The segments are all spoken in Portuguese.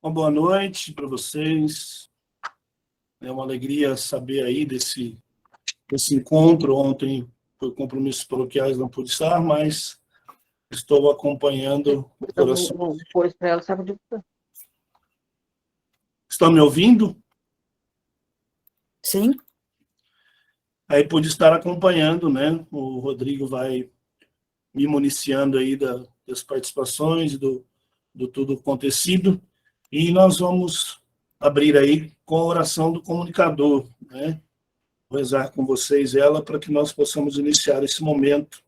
Uma boa noite para vocês. É uma alegria saber aí desse encontro. Ontem, por compromissos paroquiais, não pude estar, mas estou acompanhando o coração. Depois para ela, sabe de... Estão me ouvindo? Sim. Aí pude estar acompanhando, né? O Rodrigo vai me municiando aí das participações, do tudo acontecido. E nós vamos abrir aí com a oração do comunicador, né? Vou rezar com vocês ela para que nós possamos iniciar esse momento.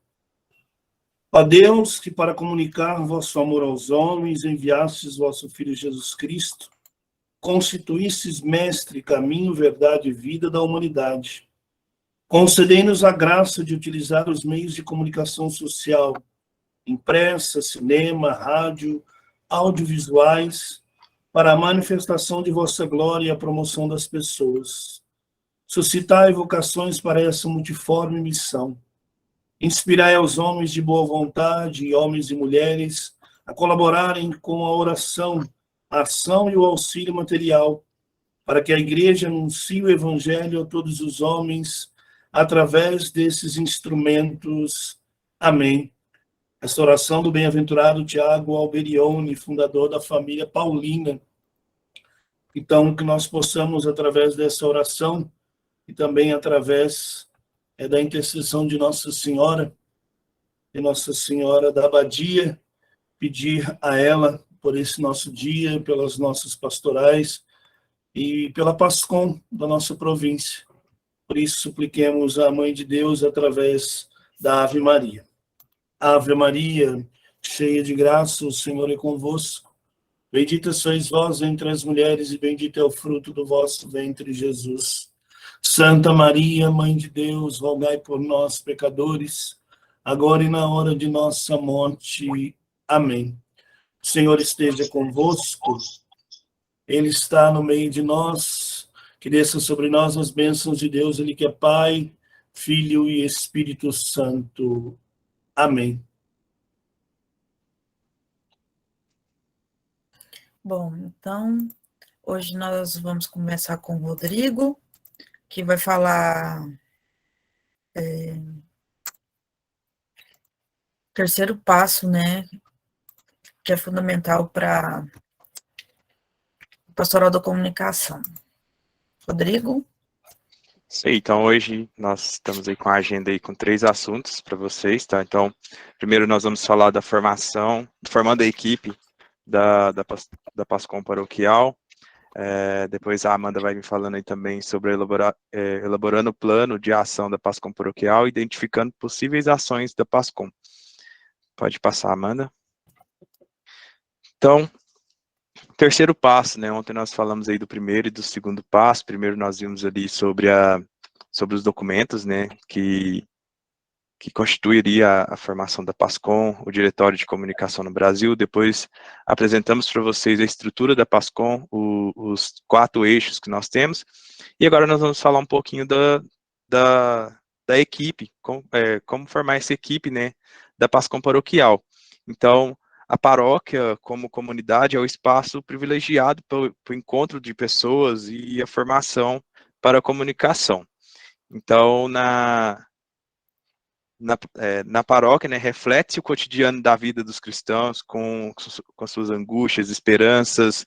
Ó Deus, que para comunicar vosso amor aos homens, enviastes vosso Filho Jesus Cristo, constituístes mestre, caminho, verdade e vida da humanidade. Concedei-nos a graça de utilizar os meios de comunicação social, impressa, cinema, rádio, audiovisuais, para a manifestação de vossa glória e a promoção das pessoas. Suscitai vocações para essa multiforme missão. Inspirai aos homens de boa vontade, e homens e mulheres, a colaborarem com a oração, a ação e o auxílio material, para que a Igreja anuncie o Evangelho a todos os homens, através desses instrumentos. Amém. Essa oração do bem-aventurado Tiago Alberione, fundador da família Paulina. Então, que nós possamos, através dessa oração, e também através da intercessão de Nossa Senhora, e Nossa Senhora da Abadia, pedir a ela por esse nosso dia, pelas nossas pastorais e pela PASCOM da nossa província. Por isso, supliquemos a Mãe de Deus através da Ave Maria. Ave Maria, cheia de graça, o Senhor é convosco. Bendita sois vós entre as mulheres e bendito é o fruto do vosso ventre, Jesus. Santa Maria, Mãe de Deus, rogai por nós, pecadores, agora e na hora de nossa morte. Amém. O Senhor esteja convosco, Ele está no meio de nós, que desça sobre nós as bênçãos de Deus, Ele que é Pai, Filho e Espírito Santo. Amém. Bom, então, hoje nós vamos começar com o Rodrigo, que vai falar terceiro passo, né, que é fundamental para o pastoral da comunicação. Rodrigo? Sim, então hoje nós estamos aí com a agenda aí com 3 assuntos para vocês, tá? Então, primeiro nós vamos falar da formação, formando a equipe da PASCOM paroquial. Depois a Amanda vai me falando aí também sobre elaborando o plano de ação da PASCOM paroquial, identificando possíveis ações da PASCOM. Pode passar, Amanda. Então, terceiro passo, né? Ontem nós falamos aí do primeiro e do segundo passo. Primeiro nós vimos ali sobre os documentos, né? Que constituiria a formação da PASCOM, o Diretório de Comunicação no Brasil. Depois apresentamos para vocês a estrutura da PASCOM, os 4 eixos que nós temos. E agora nós vamos falar um pouquinho da equipe, como formar essa equipe, né? Da PASCOM paroquial. Então, a paróquia, como comunidade, é o espaço privilegiado para o encontro de pessoas e a formação para a comunicação. Então, na paróquia, né, reflete-se o cotidiano da vida dos cristãos com suas angústias, esperanças,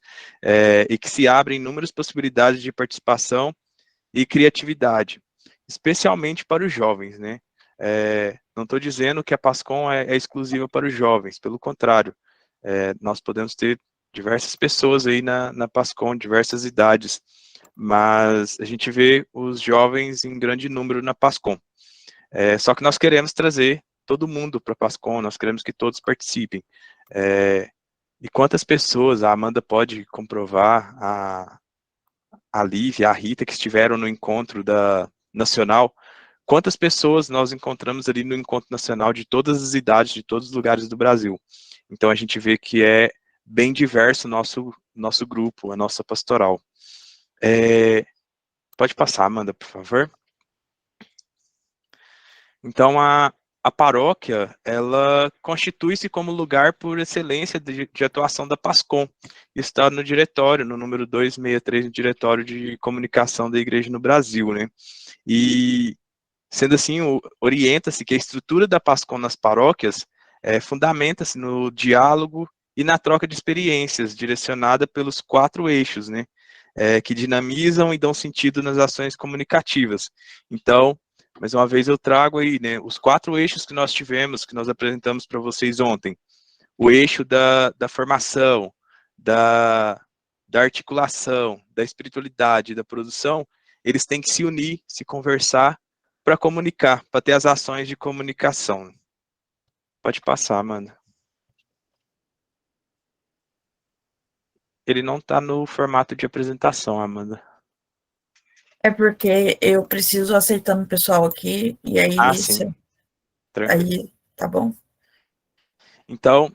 e que se abrem inúmeras possibilidades de participação e criatividade, especialmente para os jovens, né? Não estou dizendo que a PASCOM é exclusiva para os jovens, pelo contrário, nós podemos ter diversas pessoas aí na PASCOM, diversas idades, mas a gente vê os jovens em grande número na PASCOM. Só que nós queremos trazer todo mundo para a PASCOM, nós queremos que todos participem. E quantas pessoas, a Amanda pode comprovar, a Lívia, a Rita, que estiveram no encontro nacional, quantas pessoas nós encontramos ali no encontro nacional de todas as idades, de todos os lugares do Brasil. Então a gente vê que é bem diverso o nosso grupo, a nossa pastoral. Pode passar, Amanda, por favor. Então, a paróquia, ela constitui-se como lugar por excelência de atuação da PASCOM. Está no diretório, no número 263, no diretório de comunicação da Igreja no Brasil, né? E, sendo assim, orienta-se que a estrutura da PASCOM nas paróquias fundamenta-se no diálogo e na troca de experiências, direcionada pelos 4 eixos, né? Que dinamizam e dão sentido nas ações comunicativas. Então, mais uma vez eu trago aí, né, os 4 eixos que nós tivemos, que nós apresentamos para vocês ontem. O eixo da formação, da articulação, da espiritualidade, da produção, eles têm que se unir, se conversar para comunicar, para ter as ações de comunicação. Pode passar, Amanda. Ele não está no formato de apresentação, Amanda. É porque eu preciso aceitando o pessoal aqui, e aí, sim. Aí, tá bom? Então,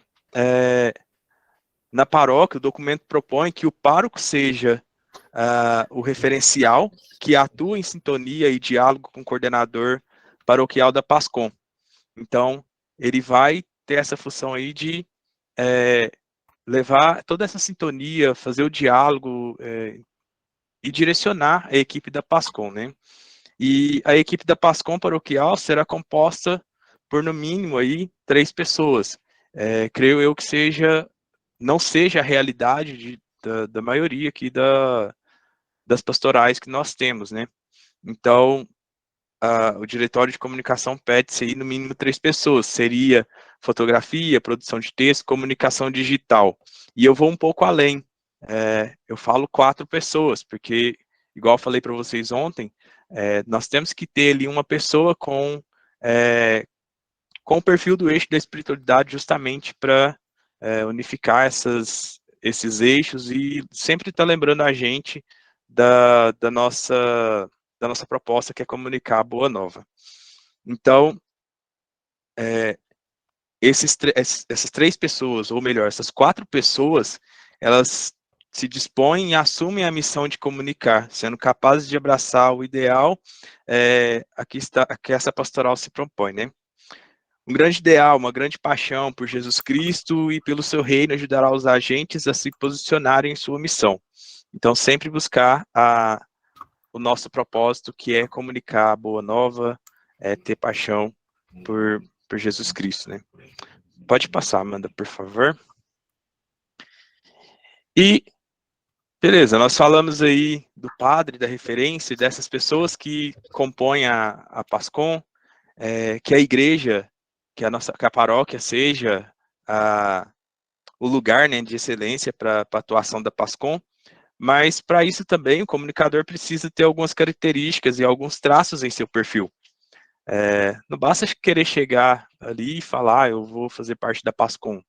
na paróquia, o documento propõe que o pároco seja o referencial que atua em sintonia e diálogo com o coordenador paroquial da PASCOM. Então, ele vai ter essa função aí de levar toda essa sintonia, fazer o diálogo e direcionar a equipe da PASCOM, né? E a equipe da PASCOM paroquial será composta por, no mínimo, aí, 3 pessoas. Creio eu que não seja a realidade da maioria aqui das pastorais que nós temos, né? Então, o diretório de comunicação pede-se aí, no mínimo, 3 pessoas. Seria fotografia, produção de texto, comunicação digital. E eu vou um pouco além. Eu falo 4 pessoas, porque, igual eu falei para vocês ontem, nós temos que ter ali uma pessoa com o perfil do eixo da espiritualidade, justamente para unificar esses eixos e sempre estar lembrando a gente da nossa proposta, que é comunicar a boa nova. Então, essas 3 pessoas, ou melhor, essas 4 pessoas, elas se dispõem e assumem a missão de comunicar, sendo capazes de abraçar o ideal a que essa pastoral se propõe, né? Um grande ideal, uma grande paixão por Jesus Cristo e pelo seu reino ajudará os agentes a se posicionarem em sua missão. Então, sempre buscar o nosso propósito, que é comunicar a boa nova, ter paixão por Jesus Cristo, né? Pode passar, Amanda, por favor. E, beleza, nós falamos aí do padre, da referência, dessas pessoas que compõem a PASCOM, que a igreja, que a paróquia seja o lugar, né, de excelência para a atuação da PASCOM, mas para isso também o comunicador precisa ter algumas características e alguns traços em seu perfil. Não basta querer chegar ali e falar, eu vou fazer parte da PASCOM.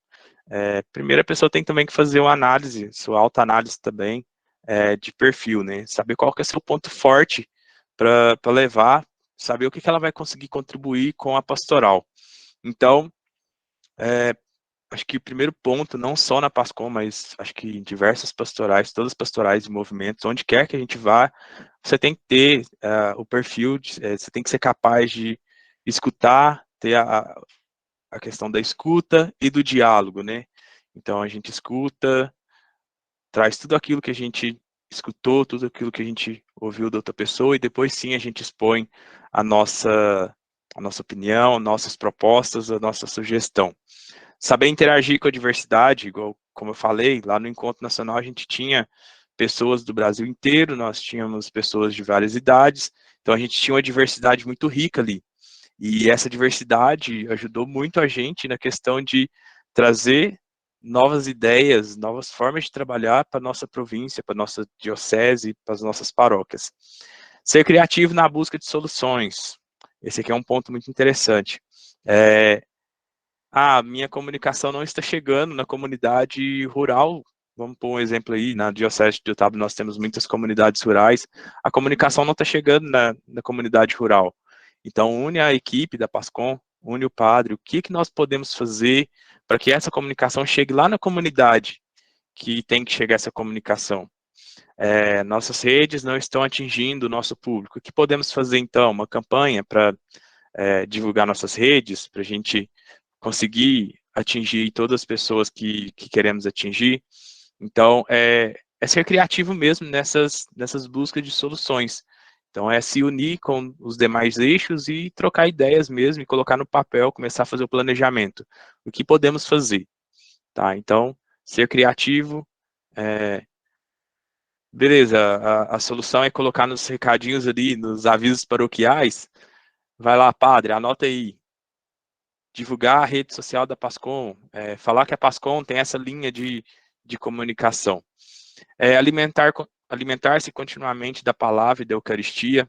Primeiro a pessoa tem também que fazer uma análise, sua autoanálise também, de perfil, né? Saber qual que é seu ponto forte para levar, saber o que ela vai conseguir contribuir com a pastoral. Então, acho que o primeiro ponto, não só na PASCOM, mas acho que em diversas pastorais, todas as pastorais e movimentos, onde quer que a gente vá, você tem que ter o perfil, você tem que ser capaz de escutar, ter a questão da escuta e do diálogo, né? Então, a gente escuta, traz tudo aquilo que a gente escutou, tudo aquilo que a gente ouviu da outra pessoa, e depois sim a gente expõe a nossa opinião, nossas propostas, a nossa sugestão. Saber interagir com a diversidade, igual como eu falei, lá no Encontro Nacional a gente tinha pessoas do Brasil inteiro, nós tínhamos pessoas de várias idades, então a gente tinha uma diversidade muito rica ali. E essa diversidade ajudou muito a gente na questão de trazer novas ideias, novas formas de trabalhar para a nossa província, para a nossa diocese, para as nossas paróquias. Ser criativo na busca de soluções. Esse aqui é um ponto muito interessante. Minha comunicação não está chegando na comunidade rural. Vamos pôr um exemplo aí, na Diocese de Otávio nós temos muitas comunidades rurais. A comunicação não está chegando na comunidade rural. Então, une a equipe da PASCOM, une o padre, o que nós podemos fazer para que essa comunicação chegue lá na comunidade que tem que chegar essa comunicação. Nossas redes não estão atingindo o nosso público. O que podemos fazer, então? Uma campanha para divulgar nossas redes, para a gente conseguir atingir todas as pessoas que queremos atingir. Então, é ser criativo mesmo nessas buscas de soluções. Então, é se unir com os demais eixos e trocar ideias mesmo, e colocar no papel, começar a fazer o planejamento. O que podemos fazer? Tá? Então, ser criativo. Beleza, a solução é colocar nos recadinhos ali, nos avisos paroquiais. Vai lá, padre, anota aí. Divulgar a rede social da Pascom, falar que a Pascom tem essa linha de comunicação. Alimentar-se continuamente da palavra e da Eucaristia,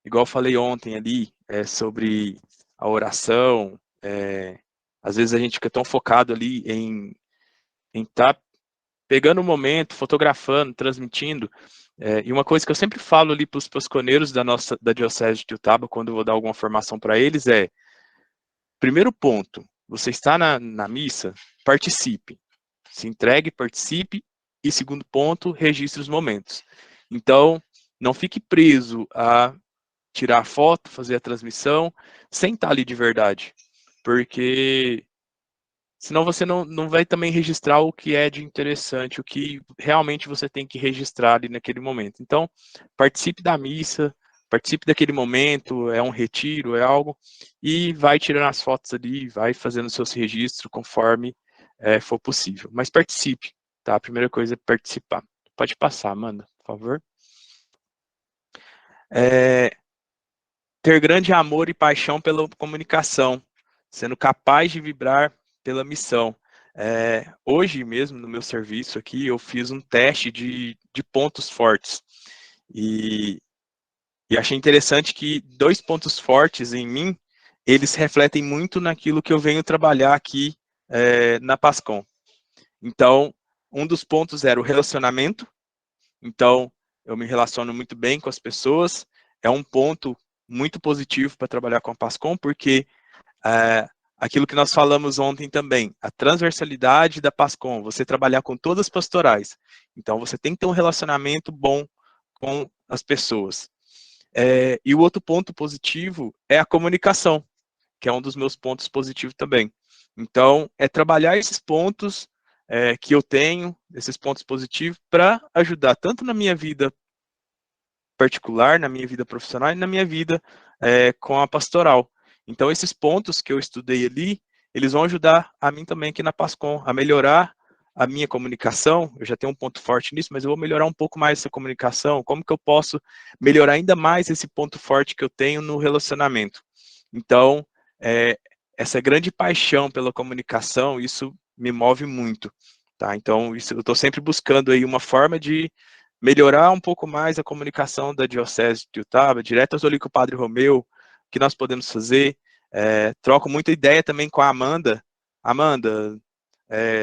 igual eu falei ontem ali, sobre a oração, às vezes a gente fica tão focado ali em estar pegando o momento, fotografando, transmitindo, e uma coisa que eu sempre falo ali para os pasconeiros da Diocese de Itiutaba, quando eu vou dar alguma formação para eles, primeiro ponto, você está na missa, participe. Se entregue, participe. E segundo ponto, registre os momentos. Então, não fique preso a tirar foto, fazer a transmissão, sem estar ali de verdade. Porque senão você não vai também registrar o que é de interessante, o que realmente você tem que registrar ali naquele momento. Então, participe da missa, participe daquele momento, é um retiro, é algo, e vai tirando as fotos ali, vai fazendo seus registros conforme for possível. Mas participe, tá? A primeira coisa é participar. Pode passar, Amanda, por favor. Ter grande amor e paixão pela comunicação, sendo capaz de vibrar pela missão. Hoje mesmo, no meu serviço aqui, eu fiz um teste de pontos fortes. E achei interessante que 2 pontos fortes em mim, eles refletem muito naquilo que eu venho trabalhar aqui na Pascom. Então, um dos pontos era o relacionamento. Então, eu me relaciono muito bem com as pessoas. É um ponto muito positivo para trabalhar com a Pascom, porque aquilo que nós falamos ontem também, a transversalidade da Pascom, você trabalhar com todas as pastorais. Então, você tem que ter um relacionamento bom com as pessoas. E o outro ponto positivo é a comunicação, que é um dos meus pontos positivos também. Então, trabalhar esses pontos que eu tenho, esses pontos positivos, para ajudar tanto na minha vida particular, na minha vida profissional e na minha vida com a pastoral. Então, esses pontos que eu estudei ali, eles vão ajudar a mim também aqui na Pascom, a melhorar a minha comunicação. Eu já tenho um ponto forte nisso, mas eu vou melhorar um pouco mais essa comunicação. Como que eu posso melhorar ainda mais esse ponto forte que eu tenho no relacionamento? Então, essa grande paixão pela comunicação, isso me move muito, tá? Então, eu estou sempre buscando aí uma forma de melhorar um pouco mais a comunicação da Diocese de Itiutaba, direto ali com o Padre Romeu, o que nós podemos fazer. Troco muita ideia também com a Amanda. Amanda,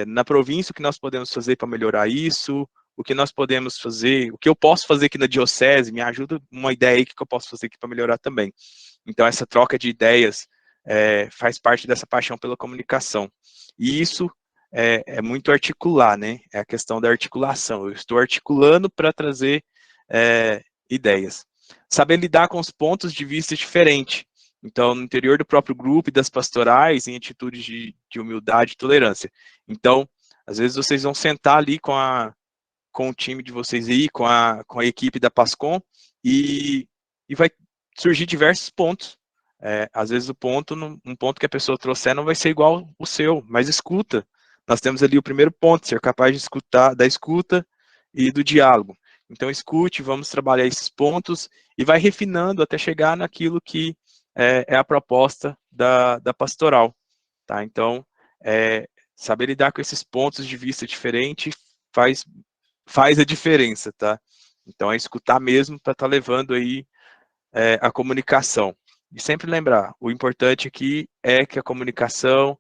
na província, o que nós podemos fazer para melhorar isso? O que nós podemos fazer? O que eu posso fazer aqui na Diocese? Me ajuda uma ideia aí que eu posso fazer aqui para melhorar também. Então, essa troca de ideias faz parte dessa paixão pela comunicação. E isso é muito articular, né? É a questão da articulação. Eu estou articulando para trazer ideias. Saber lidar com os pontos de vista diferentes. Então, no interior do próprio grupo e das pastorais, em atitudes de humildade e tolerância. Então, às vezes vocês vão sentar ali com o time de vocês aí, com a equipe da Pascom, e vai surgir diversos pontos. Às vezes um ponto que a pessoa trouxer não vai ser igual o seu, mas escuta. Nós temos ali o primeiro ponto, ser capaz de escutar, da escuta e do diálogo. Então, escute, vamos trabalhar esses pontos e vai refinando até chegar naquilo que é a proposta da pastoral. Tá? Então, saber lidar com esses pontos de vista diferentes faz a diferença. Tá? Então, é escutar mesmo para estar levando aí a comunicação. E sempre lembrar, o importante aqui é que a comunicação,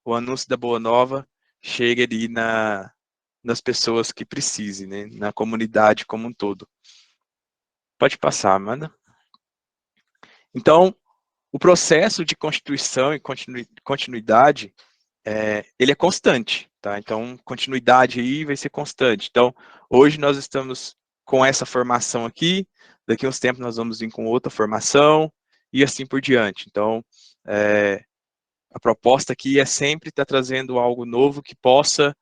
o anúncio da Boa Nova chegue ali nas pessoas que precisem, né? Na comunidade como um todo. Pode passar, Amanda. Então, o processo de constituição e continuidade, ele é constante, tá? Então, continuidade aí vai ser constante. Então, hoje nós estamos com essa formação aqui, daqui a uns tempos nós vamos vir com outra formação, e assim por diante. Então, a proposta aqui é sempre estar trazendo algo novo que possa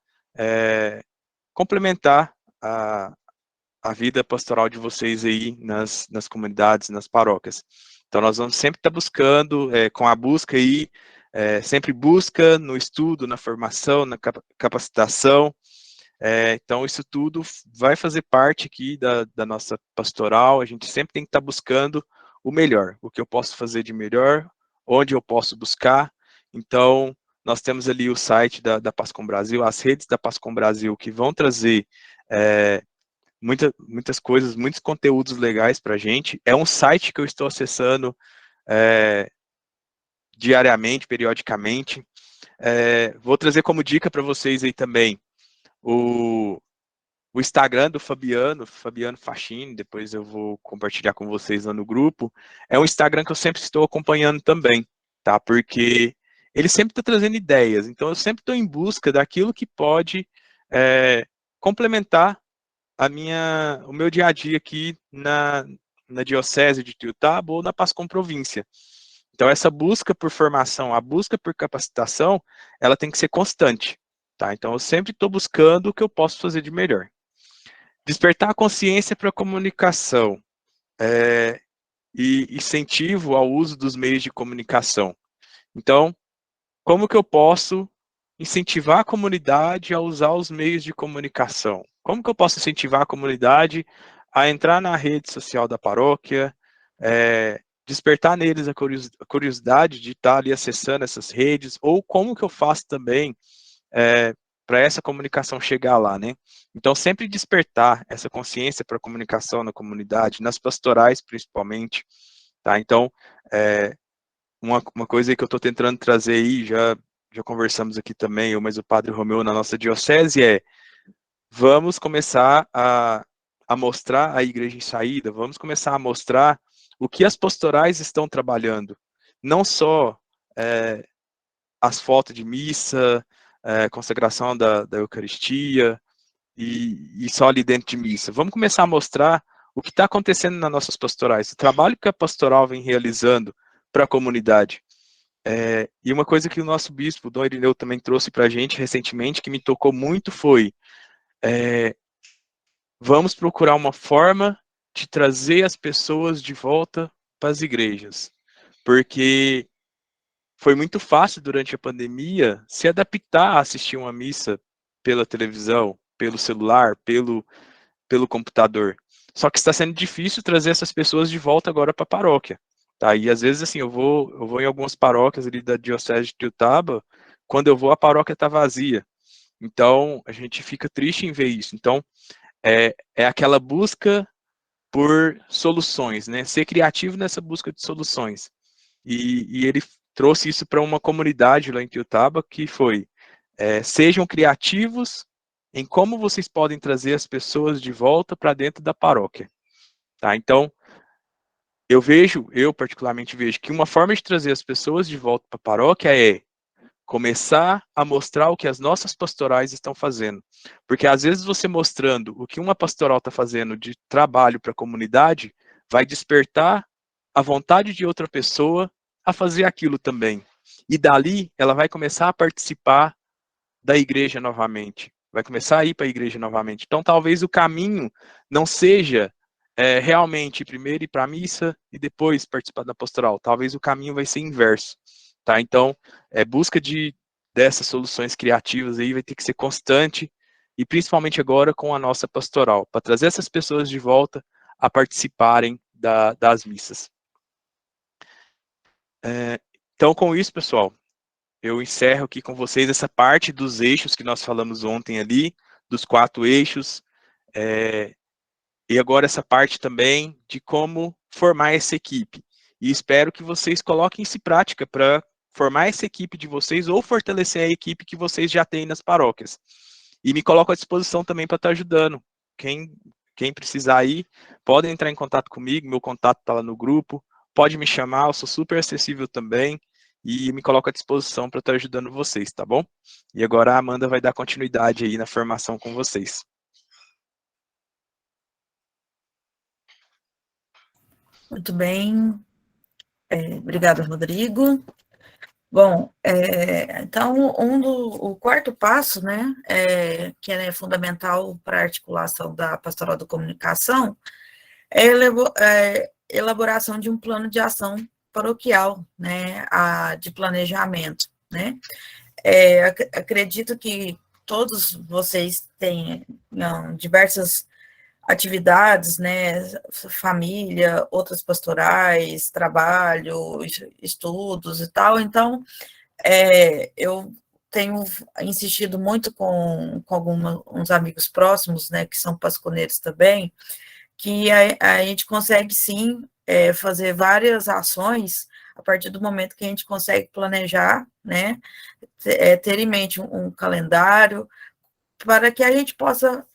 complementar a vida pastoral de vocês aí nas comunidades, nas paróquias. Então, nós vamos sempre estar buscando, com a busca aí, sempre busca no estudo, na formação, na capacitação. Então, isso tudo vai fazer parte aqui da nossa pastoral. A gente sempre tem que estar buscando o melhor, o que eu posso fazer de melhor, onde eu posso buscar. Então, nós temos ali o site da Pascom Brasil, as redes da Pascom Brasil, que vão trazer muitas coisas, muitos conteúdos legais para a gente. É um site que eu estou acessando diariamente, periodicamente. Vou trazer como dica para vocês aí também o Instagram do Fabiano Facchini, depois eu vou compartilhar com vocês lá no grupo. É um Instagram que eu sempre estou acompanhando também, tá? Porque ele sempre está trazendo ideias, então eu sempre estou em busca daquilo que pode complementar o meu dia a dia aqui na Diocese de Ituiutaba ou na Pascom Província. Então, essa busca por formação, a busca por capacitação, ela tem que ser constante, tá? Então, eu sempre estou buscando o que eu posso fazer de melhor. Despertar a consciência para a comunicação e incentivo ao uso dos meios de comunicação. Então, como que eu posso incentivar a comunidade a usar os meios de comunicação? Como que eu posso incentivar a comunidade a entrar na rede social da paróquia, despertar neles a curiosidade de estar ali acessando essas redes, ou como que eu faço também para essa comunicação chegar lá, né? Então, sempre despertar essa consciência para a comunicação na comunidade, nas pastorais principalmente, tá? Então, uma coisa aí que eu estou tentando trazer aí, já conversamos aqui também, eu mais o Padre Romeu na nossa diocese, vamos começar a mostrar a Igreja em Saída, vamos começar a mostrar o que as pastorais estão trabalhando, não só as fotos de missa, consagração da Eucaristia, e só ali dentro de missa. Vamos começar a mostrar o que está acontecendo nas nossas pastorais, o trabalho que a pastoral vem realizando para a comunidade. E uma coisa que o nosso bispo, Dom Irineu, também trouxe para a gente recentemente, que me tocou muito, foi vamos procurar uma forma de trazer as pessoas de volta para as igrejas, porque foi muito fácil durante a pandemia se adaptar a assistir uma missa pela televisão, pelo celular, pelo computador. Só que está sendo difícil trazer essas pessoas de volta agora para a paróquia. Tá? E às vezes assim, eu vou em algumas paróquias ali da Diocese de Ituiutaba, quando eu vou a paróquia está vazia. Então a gente fica triste em ver isso. Então é aquela busca por soluções, né? Ser criativo nessa busca de soluções. E ele trouxe isso para uma comunidade lá em Ituiutaba, que foi, sejam criativos em como vocês podem trazer as pessoas de volta para dentro da paróquia. Tá? Então, eu particularmente vejo que uma forma de trazer as pessoas de volta para a paróquia é começar a mostrar o que as nossas pastorais estão fazendo. Porque às vezes você mostrando o que uma pastoral está fazendo de trabalho para a comunidade, vai despertar a vontade de outra pessoa a fazer aquilo também. E dali, ela vai começar a participar da igreja novamente. Vai começar a ir para a igreja novamente. Então, talvez o caminho não seja realmente primeiro ir para a missa e depois participar da pastoral. Talvez o caminho vai ser inverso. Tá? Então, busca dessas soluções criativas aí vai ter que ser constante, e principalmente agora com a nossa pastoral, para trazer essas pessoas de volta a participarem das missas. Então, com isso, pessoal, eu encerro aqui com vocês essa parte dos eixos que nós falamos ontem ali, dos 4 eixos, e agora essa parte também de como formar essa equipe. E espero que vocês coloquem isso em prática para formar essa equipe de vocês ou fortalecer a equipe que vocês já têm nas paróquias. E me coloco à disposição também para estar ajudando. Quem precisar aí, pode entrar em contato comigo, meu contato está lá no grupo, pode me chamar, eu sou super acessível também, e me coloco à disposição para estar ajudando vocês, tá bom? E agora a Amanda vai dar continuidade aí na formação com vocês. Muito bem. Obrigada, Rodrigo. Bom, então, o quarto passo, né, que é fundamental para a articulação da pastoral da comunicação, é a elaboração de um plano de ação paroquial, né, de planejamento, né. Acredito que todos vocês tenham diversas atividades, né, família, outras pastorais, trabalho, estudos e tal, então, eu tenho insistido muito com uns amigos próximos, né, que são pasconeiros também, que a gente consegue, sim, fazer várias ações a partir do momento que a gente consegue planejar, né, ter em mente um calendário, para que a gente possa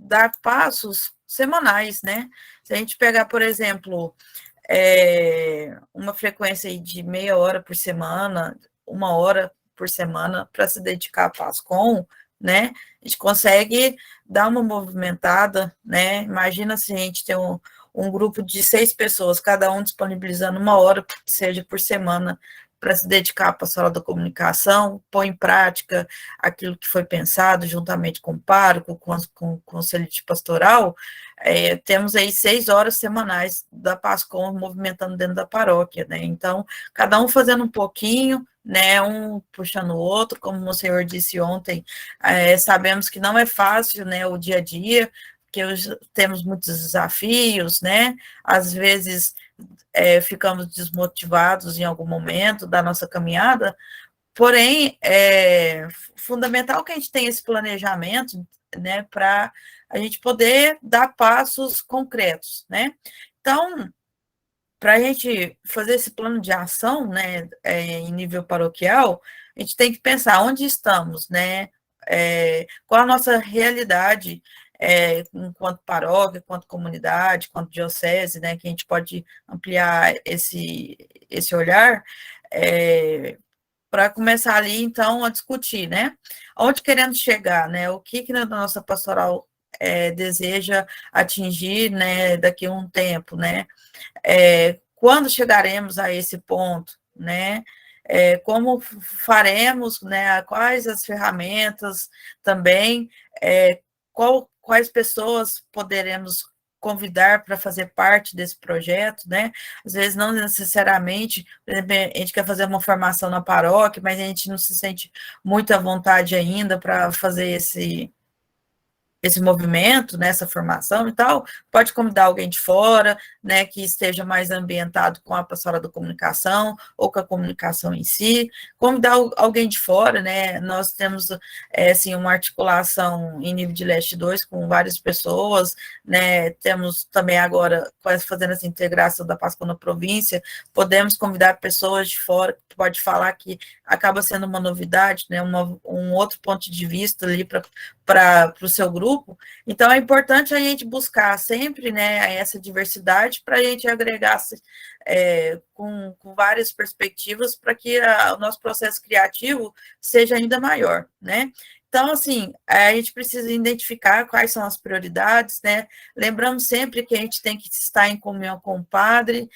dar passos semanais, né? Se a gente pegar, por exemplo, uma frequência aí de meia hora por semana, 1 hora por semana para se dedicar a PASCOM, né? A gente consegue dar uma movimentada, né? Imagina se a gente tem um grupo de 6 pessoas, cada um disponibilizando 1 hora, que seja por semana, para se dedicar à pastoral da comunicação, pôr em prática aquilo que foi pensado juntamente com o pároco, com o conselho de pastoral, temos aí 6 horas semanais da PASCOM movimentando dentro da paróquia, né? Então, cada um fazendo um pouquinho, né? Um puxando o outro, como o senhor disse ontem, sabemos que não é fácil, né? O dia a dia, porque hoje temos muitos desafios, né? Às vezes ficamos desmotivados em algum momento da nossa caminhada, porém, é fundamental que a gente tenha esse planejamento, né, para a gente poder dar passos concretos, né? Então, para a gente fazer esse plano de ação, né, em nível paroquial, a gente tem que pensar onde estamos, né? Qual a nossa realidade enquanto paróquia, enquanto comunidade, enquanto diocese, né? Que a gente pode ampliar esse olhar para começar ali, então, a discutir, né? Onde queremos chegar, né? O que na nossa pastoral deseja atingir, né? Daqui a um tempo, né? Quando chegaremos a esse ponto, né? Como faremos, né? Quais as ferramentas também, quais pessoas poderemos convidar para fazer parte desse projeto, né? Às vezes não necessariamente, por exemplo, a gente quer fazer uma formação na paróquia, mas a gente não se sente muito à vontade ainda para fazer esse movimento, né, essa formação e tal, pode convidar alguém de fora, né, que esteja mais ambientado com a pastoral da comunicação ou com a comunicação em si, convidar alguém de fora, né, nós temos, assim, uma articulação em nível de Leste 2 com várias pessoas, né, temos também agora, fazendo essa integração da Páscoa na província, podemos convidar pessoas de fora, que pode falar que acaba sendo uma novidade, né, um outro ponto de vista ali para o seu grupo. Então, é importante a gente buscar sempre, né, essa diversidade para a gente agregar com várias perspectivas para que o nosso processo criativo seja ainda maior, né? Então, assim, a gente precisa identificar quais são as prioridades, né? Lembrando sempre que a gente tem que estar em comunhão com o padre,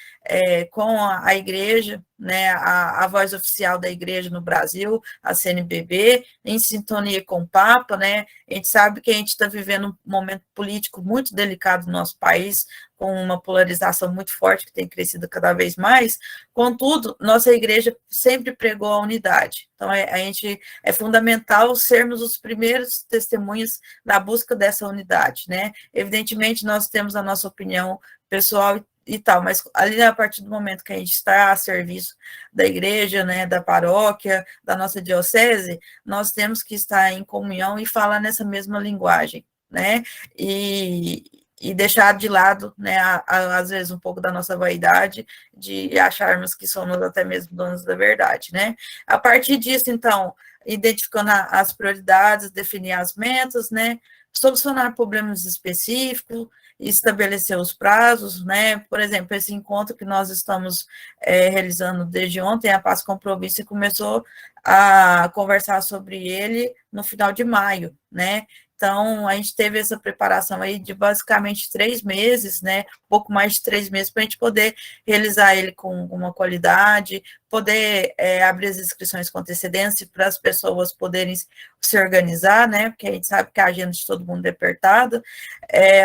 com a igreja, né? A voz oficial da igreja no Brasil, a CNBB, em sintonia com o Papa, né? A gente sabe que a gente está vivendo um momento político muito delicado no nosso país, com uma polarização muito forte que tem crescido cada vez mais. Contudo, nossa igreja sempre pregou a unidade. Então, a gente é fundamental sermos os primeiros testemunhas na busca dessa unidade, né? Evidentemente, nós temos a nossa opinião pessoal e tal, mas ali a partir do momento que a gente está a serviço da igreja, né, da paróquia, da nossa diocese, nós temos que estar em comunhão e falar nessa mesma linguagem, né? E deixar de lado, né, às vezes um pouco da nossa vaidade, de acharmos que somos até mesmo donos da verdade, né? A partir disso, então, identificando as prioridades, definir as metas, né, solucionar problemas específicos, estabelecer os prazos, né, por exemplo, esse encontro que nós estamos realizando desde ontem, a Páscoa começou a conversar sobre ele no final de maio, né, Então, a gente teve essa preparação aí de basicamente 3 meses, né, pouco mais de 3 meses, para a gente poder realizar ele com uma qualidade, poder abrir as inscrições com antecedência para as pessoas poderem se organizar, né, porque a gente sabe que a agenda de todo mundo é apertada,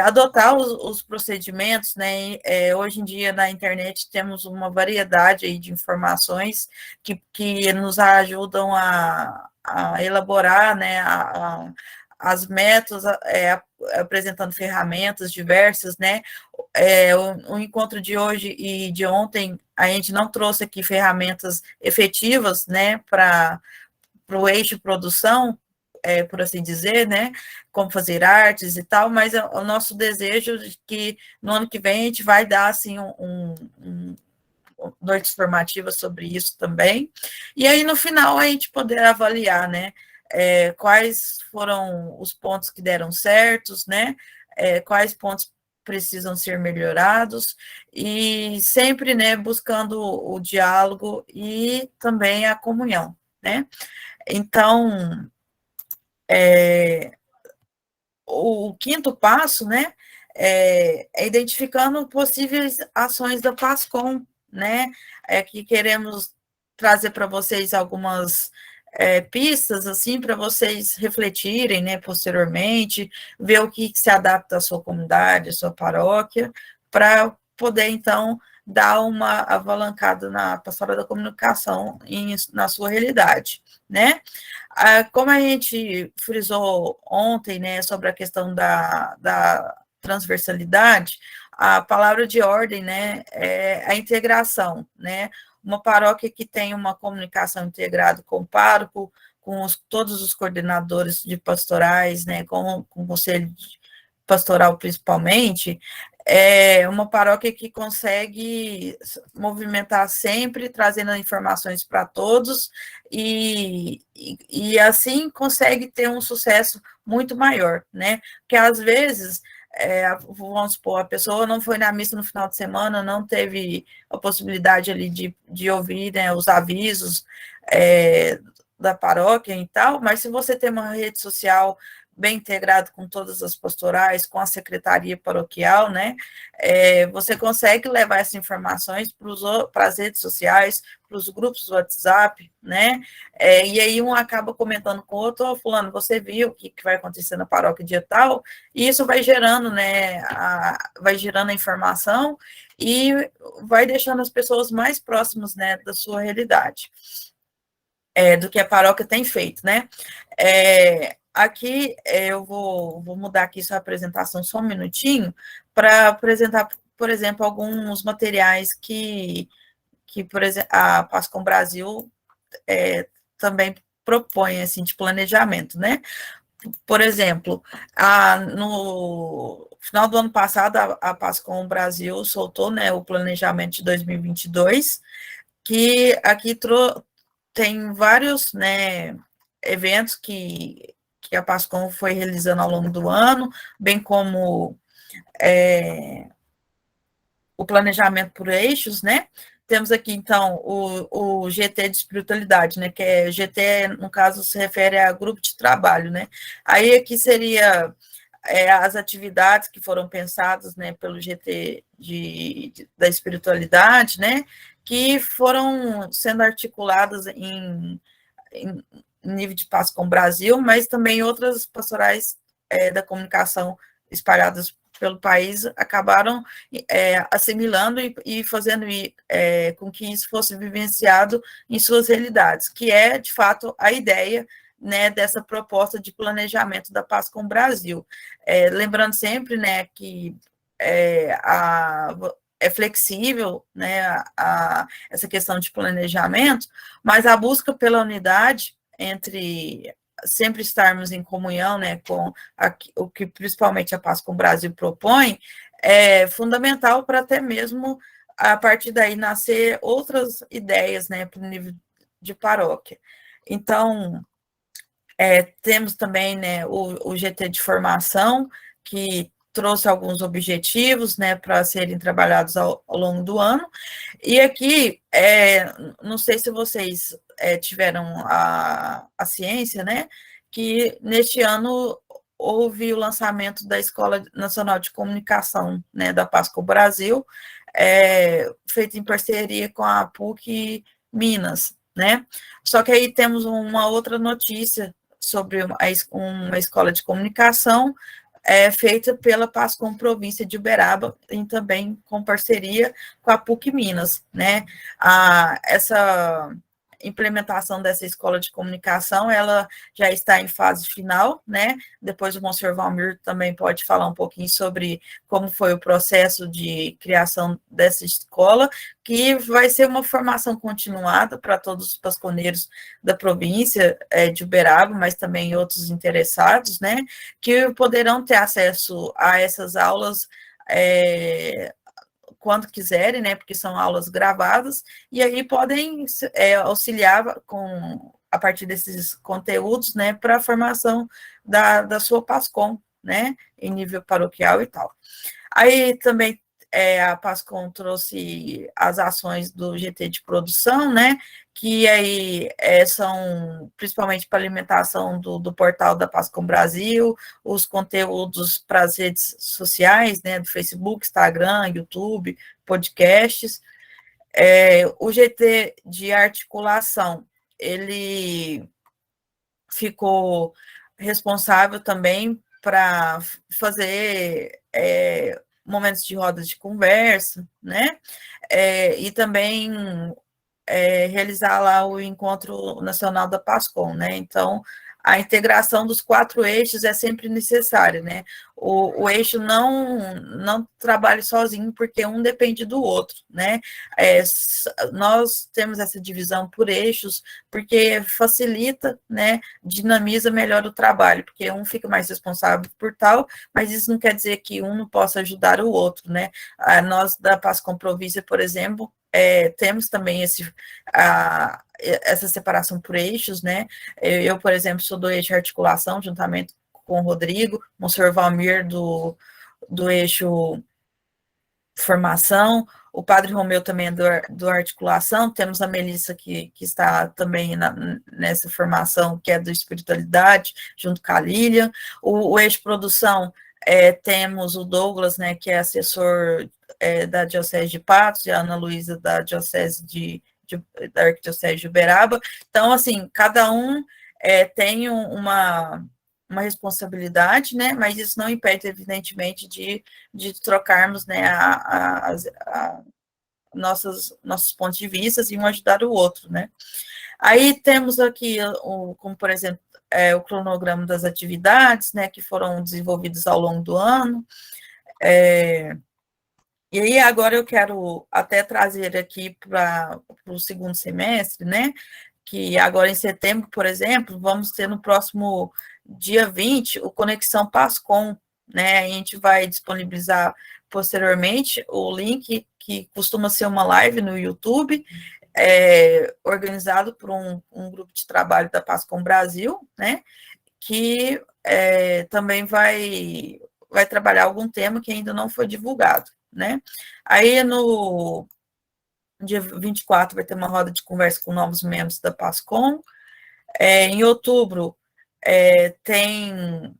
adotar os procedimentos, né, hoje em dia na internet temos uma variedade aí de informações que nos ajudam a elaborar, né, as metas, apresentando ferramentas diversas, né, o encontro de hoje e de ontem, a gente não trouxe aqui ferramentas efetivas, né, para o eixo produção, por assim dizer, né, como fazer artes e tal, mas o nosso desejo de que no ano que vem a gente vai dar, assim, noites formativas sobre isso também, e aí no final a gente poder avaliar, né, quais foram os pontos que deram certos, né, quais pontos precisam ser melhorados, e sempre, né, buscando o diálogo e também a comunhão, né. Então, o quinto passo, né, é identificando possíveis ações da PASCOM, né, que queremos trazer para vocês algumas pistas, assim, para vocês refletirem, né, posteriormente, ver o que se adapta à sua comunidade, à sua paróquia, para poder, então, dar uma alavancada na pastoral da comunicação na sua realidade, né. Como a gente frisou ontem, né, sobre a questão da transversalidade, a palavra de ordem, né, é a integração, né, uma paróquia que tem uma comunicação integrada com o pároco, com todos os coordenadores de pastorais, né, com o conselho pastoral principalmente, é uma paróquia que consegue movimentar sempre, trazendo informações para todos, e assim consegue ter um sucesso muito maior, né? Porque às vezes, vamos supor, a pessoa não foi na missa no final de semana, não teve a possibilidade ali de ouvir, né, os avisos da paróquia e tal, mas se você tem uma rede social bem integrado com todas as pastorais, com a secretaria paroquial, né, você consegue levar essas informações para as redes sociais, para os grupos do WhatsApp, né, e aí um acaba comentando com o outro, fulano, você viu o que vai acontecer na paróquia dia tal, e isso vai gerando, né, vai gerando a informação e vai deixando as pessoas mais próximas, né, da sua realidade, do que a paróquia tem feito, né. Aqui eu vou mudar aqui sua apresentação só um minutinho, para apresentar, por exemplo, alguns materiais que por exemplo, a PASCOM Brasil também propõe, assim, de planejamento, né? Por exemplo, no final do ano passado, a PASCOM Brasil soltou, né, o planejamento de 2022, que aqui tem vários, né, eventos que a PASCOM foi realizando ao longo do ano, bem como o planejamento por eixos, né? Temos aqui, então, o GT de espiritualidade, né? Que é GT, no caso, se refere a grupo de trabalho, né? Aí aqui seria as atividades que foram pensadas, né, pelo GT da espiritualidade, né? Que foram sendo articuladas em nível de PASCOM Brasil, mas também outras pastorais da comunicação espalhadas pelo país acabaram assimilando e fazendo com que isso fosse vivenciado em suas realidades, que é, de fato, a ideia, né, dessa proposta de planejamento da PASCOM Brasil. Lembrando sempre, né, que é flexível, né, essa questão de planejamento, mas a busca pela unidade entre sempre estarmos em comunhão, né, com o que principalmente a PASCOM Brasil propõe, é fundamental para até mesmo, a partir daí, nascer outras ideias, né, para o nível de paróquia. Então, temos também, né, o GT de formação, que trouxe alguns objetivos, né, para serem trabalhados ao longo do ano, e aqui, não sei se vocês tiveram a ciência, né, que neste ano houve o lançamento da Escola Nacional de Comunicação, né, da PASCOM Brasil, feito em parceria com a PUC Minas, né? Só que aí temos uma outra notícia sobre uma escola de comunicação feita pela PASCOM Província de Uberaba, e também com parceria com a PUC Minas, né? Essa implementação dessa escola de comunicação, ela já está em fase final, né? Depois o Monsenhor Valmir também pode falar um pouquinho sobre como foi o processo de criação dessa escola, que vai ser uma formação continuada para todos os pasconeiros da província de Uberaba, mas também outros interessados, né? Que poderão ter acesso a essas aulas quando quiserem, né, porque são aulas gravadas, e aí podem auxiliar a partir desses conteúdos, né, para a formação da sua PASCOM, né, em nível paroquial e tal. Aí também a PASCOM trouxe as ações do GT de produção, né, que aí são principalmente para alimentação do portal da PASCOM Brasil, os conteúdos para as redes sociais, né, do Facebook, Instagram, YouTube, podcasts. O GT de articulação, ele ficou responsável também para fazer momentos de rodas de conversa, né, e também realizar lá o Encontro Nacional da PASCOM, né, então a integração dos 4 eixos é sempre necessária, né, o eixo não trabalha sozinho, porque um depende do outro, né, nós temos essa divisão por eixos, porque facilita, né, dinamiza melhor o trabalho, porque um fica mais responsável por tal, mas isso não quer dizer que um não possa ajudar o outro, né, nós da PASCOM Província, por exemplo, temos também essa separação por eixos, né, eu, por exemplo, sou do eixo articulação, juntamente com o Rodrigo, Monsenhor Valmir do eixo formação, o Padre Romeu também é do articulação, temos a Melissa que está também nessa formação, que é do espiritualidade, junto com a Lília, o eixo produção, temos o Douglas, né, que é assessor da Diocese de Patos, e a Ana Luísa da Diocese da Arquidiocese de Uberaba. Então, assim, cada um tem uma responsabilidade, né, mas isso não impede, evidentemente, de trocarmos, né, nossos pontos de vista e um ajudar o outro, né. Aí temos aqui, como, por exemplo, o cronograma das atividades, né, que foram desenvolvidas ao longo do ano. E aí, agora eu quero até trazer aqui para o segundo semestre, né, que agora em setembro, por exemplo, vamos ter no próximo dia 20 o Conexão PASCOM, né, a gente vai disponibilizar posteriormente o link, que costuma ser uma live no YouTube, organizado por um grupo de trabalho da PASCOM Brasil, né, que também vai trabalhar algum tema que ainda não foi divulgado, né. Aí, no dia 24, vai ter uma roda de conversa com novos membros da PASCOM. Em outubro, tem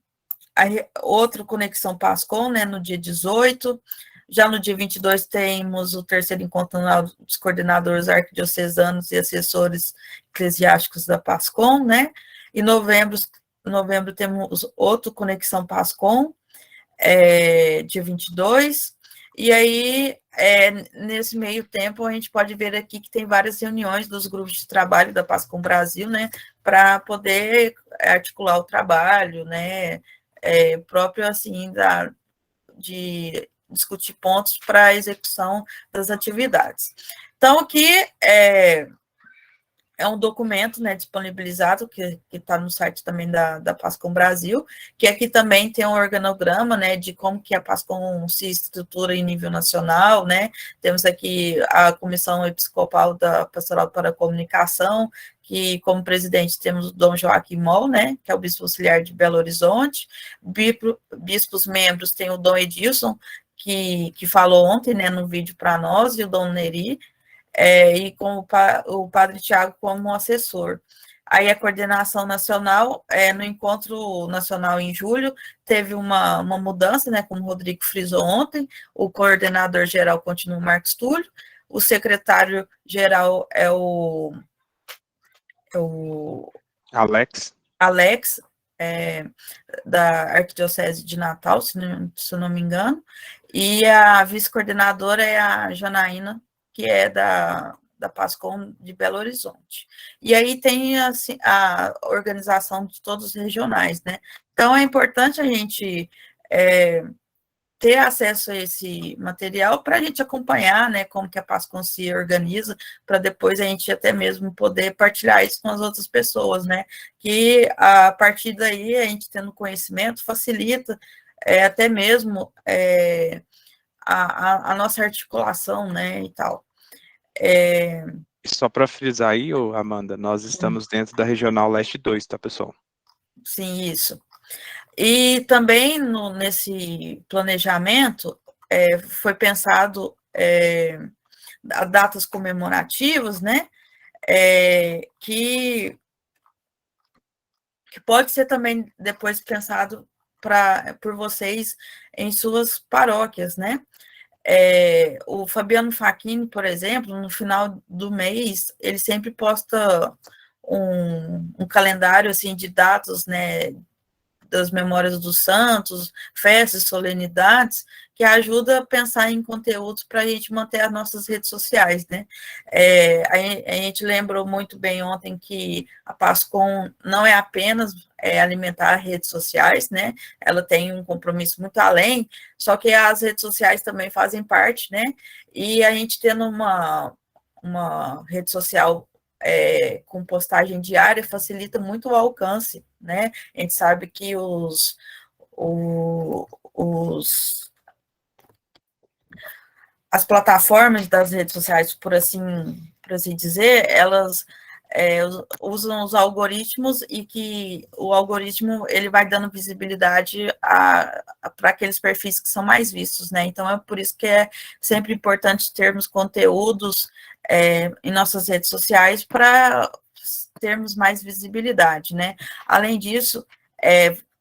outro Conexão PASCOM, né, no dia 18. Já no dia 22, temos o terceiro encontro anual dos coordenadores arquidiocesanos e assessores eclesiásticos da PASCOM, né. Em novembro temos outro Conexão PASCOM, dia 22. E aí, nesse meio tempo, a gente pode ver aqui que tem várias reuniões dos grupos de trabalho da PASCOM Brasil, né, para poder articular o trabalho, né, próprio, assim, de discutir pontos para a execução das atividades. Então, aqui é um documento, né, disponibilizado, que está no site também da PASCOM Brasil, que aqui também tem um organograma, né, de como que a PASCOM se estrutura em nível nacional, né, temos aqui a Comissão Episcopal da Pastoral para a Comunicação, que como presidente temos o Dom Joaquim Moll, né, que é o bispo auxiliar de Belo Horizonte, bispos membros tem o Dom Edilson, que falou ontem, né, no vídeo para nós, e o Dom Neri, e com o Padre Tiago como assessor. Aí a coordenação nacional, no encontro nacional em julho, teve uma mudança, né, como o Rodrigo frisou ontem, o coordenador geral continua o Marcos Túlio, o secretário geral é o Alex, da Arquidiocese de Natal, se não me engano, e a vice-coordenadora é a Janaína, que é da PASCOM de Belo Horizonte. E aí tem assim, a organização de todos os regionais, né? Então, é importante a gente ter acesso a esse material para a gente acompanhar, né, como que a PASCOM se organiza, para depois a gente até mesmo poder partilhar isso com as outras pessoas, né, que a partir daí, a gente tendo conhecimento, facilita até mesmo a nossa articulação, né, e tal. Só para frisar aí, Amanda, nós estamos dentro da Regional Leste 2, tá, pessoal? Sim, isso. E também nesse planejamento foi pensado datas comemorativas, né? Que pode ser também depois pensado por vocês em suas paróquias, né? O Fabiano Facchini, por exemplo, no final do mês, ele sempre posta um calendário assim de datas, né, das memórias dos santos, festas, solenidades, que ajuda a pensar em conteúdos para a gente manter as nossas redes sociais, né? A gente lembrou muito bem ontem que a PASCOM não é apenas alimentar redes sociais, né? Ela tem um compromisso muito além, só que as redes sociais também fazem parte, né? E a gente tendo uma rede social com postagem diária facilita muito o alcance, né? A gente sabe que as plataformas das redes sociais, por assim dizer, elas usam os algoritmos e que o algoritmo ele vai dando visibilidade para aqueles perfis que são mais vistos, né? Então é por isso que é sempre importante termos conteúdos em nossas redes sociais para termos mais visibilidade, né? Além disso,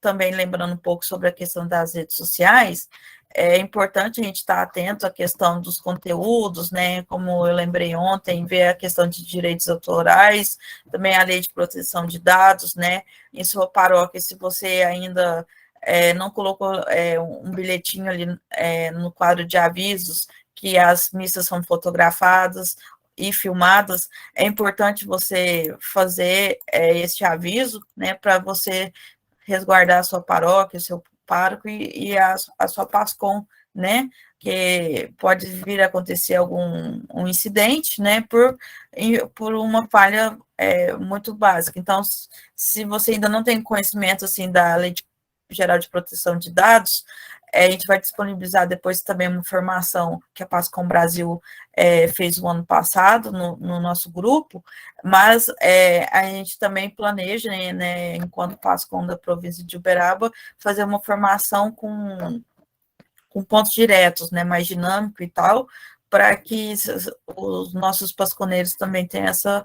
também lembrando um pouco sobre a questão das redes sociais, é importante a gente estar atento à questão dos conteúdos, né, como eu lembrei ontem, ver a questão de direitos autorais, também a lei de proteção de dados, né, em sua paróquia, se você ainda não colocou um bilhetinho ali no quadro de avisos, que as missas são fotografadas e filmadas, é importante você fazer esse aviso, né, para você resguardar a sua paróquia, o seu pároco e a sua PASCOM, né, que pode vir a acontecer um incidente, né, por uma falha muito básica. Então, se você ainda não tem conhecimento, assim, da Lei Geral de Proteção de Dados, a gente vai disponibilizar depois também uma informação que a PASCOM Brasil fez o ano passado no nosso grupo, mas a gente também planeja, né, enquanto PASCOM da província de Uberaba, fazer uma formação com pontos diretos, né, mais dinâmico e tal, para que os nossos pasconeiros também tenham essa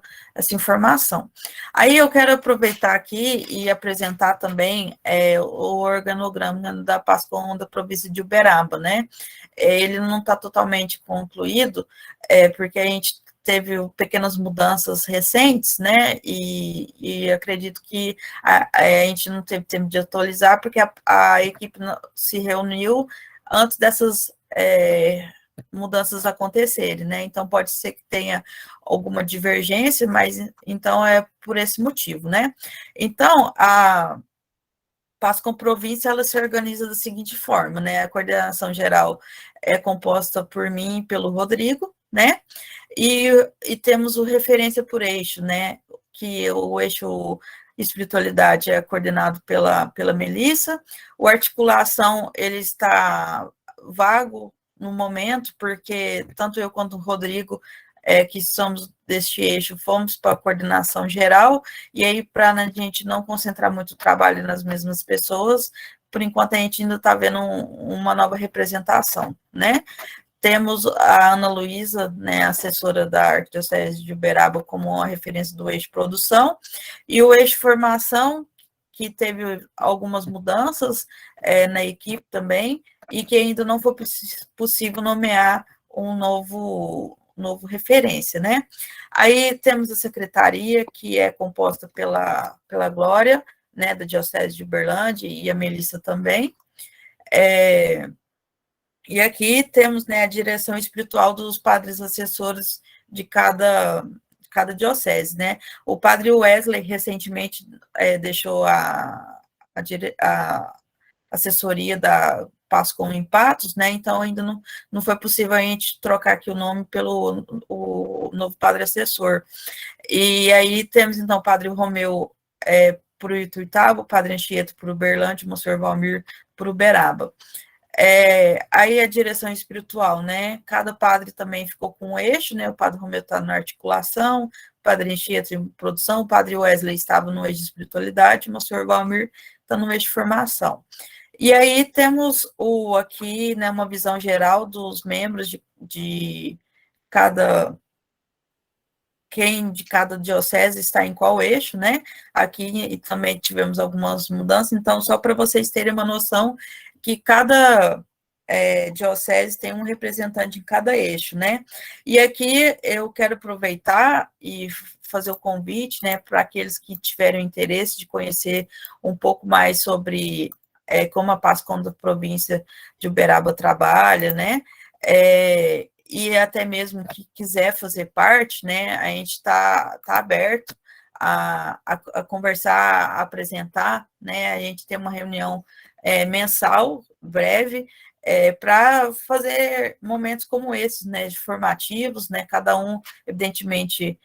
informação. Aí eu quero aproveitar aqui e apresentar também o organograma da PASCOM da província de Uberaba, né? Ele não está totalmente concluído, porque a gente teve pequenas mudanças recentes, né, e acredito que a gente não teve tempo de atualizar, porque a equipe se reuniu antes dessas mudanças acontecerem, né? Então, pode ser que tenha alguma divergência, mas então é por esse motivo, né? Então, a PASCOM Província, ela se organiza da seguinte forma, né? A coordenação geral é composta por mim e pelo Rodrigo, né? E temos o referência por eixo, né? Que o eixo espiritualidade é coordenado pela Melissa, o articulação, ele está vago no momento, porque tanto eu quanto o Rodrigo, que somos deste eixo, fomos para a coordenação geral, e aí para a gente não concentrar muito trabalho nas mesmas pessoas, por enquanto a gente ainda está vendo uma nova representação, né? temos a Ana Luísa, né, assessora da Arquidiocese de Uberaba, como a referência do eixo produção, e o eixo formação, que teve algumas mudanças na equipe também, e que ainda não foi possível nomear um novo referência, né? Aí temos a secretaria, que é composta pela Glória, né, da Diocese de Uberlândia, e a Melissa também. E aqui temos, né, a direção espiritual dos padres assessores de cada diocese, né? O padre Wesley recentemente deixou a assessoria da Pascom em Patos, né? Então ainda não foi possível a gente trocar aqui o nome pelo o novo padre assessor. E aí temos então o padre Romeu para o Ituiutaba, o padre Anchieta para o Uberlândia, o Monsenhor Valmir para o Uberaba. Aí a direção espiritual, né? Cada padre também ficou com um eixo, né? O padre Romeu está na articulação, o padre Anchieta em produção, o padre Wesley estava no eixo de espiritualidade, o Monsenhor Valmir está no eixo de formação. E aí temos aqui, né, uma visão geral dos membros de cada diocese está em qual eixo, né? Aqui também tivemos algumas mudanças, então só para vocês terem uma noção que cada diocese tem um representante em cada eixo, né? E aqui eu quero aproveitar e fazer o convite, né, para aqueles que tiverem interesse de conhecer um pouco mais sobre como a Pascom da província de Uberaba trabalha, né? E até mesmo que quiser fazer parte, né, a gente está aberto a conversar, a apresentar, né, a gente tem uma reunião mensal, breve, para fazer momentos como esses, né, formativos, né, cada um, evidentemente,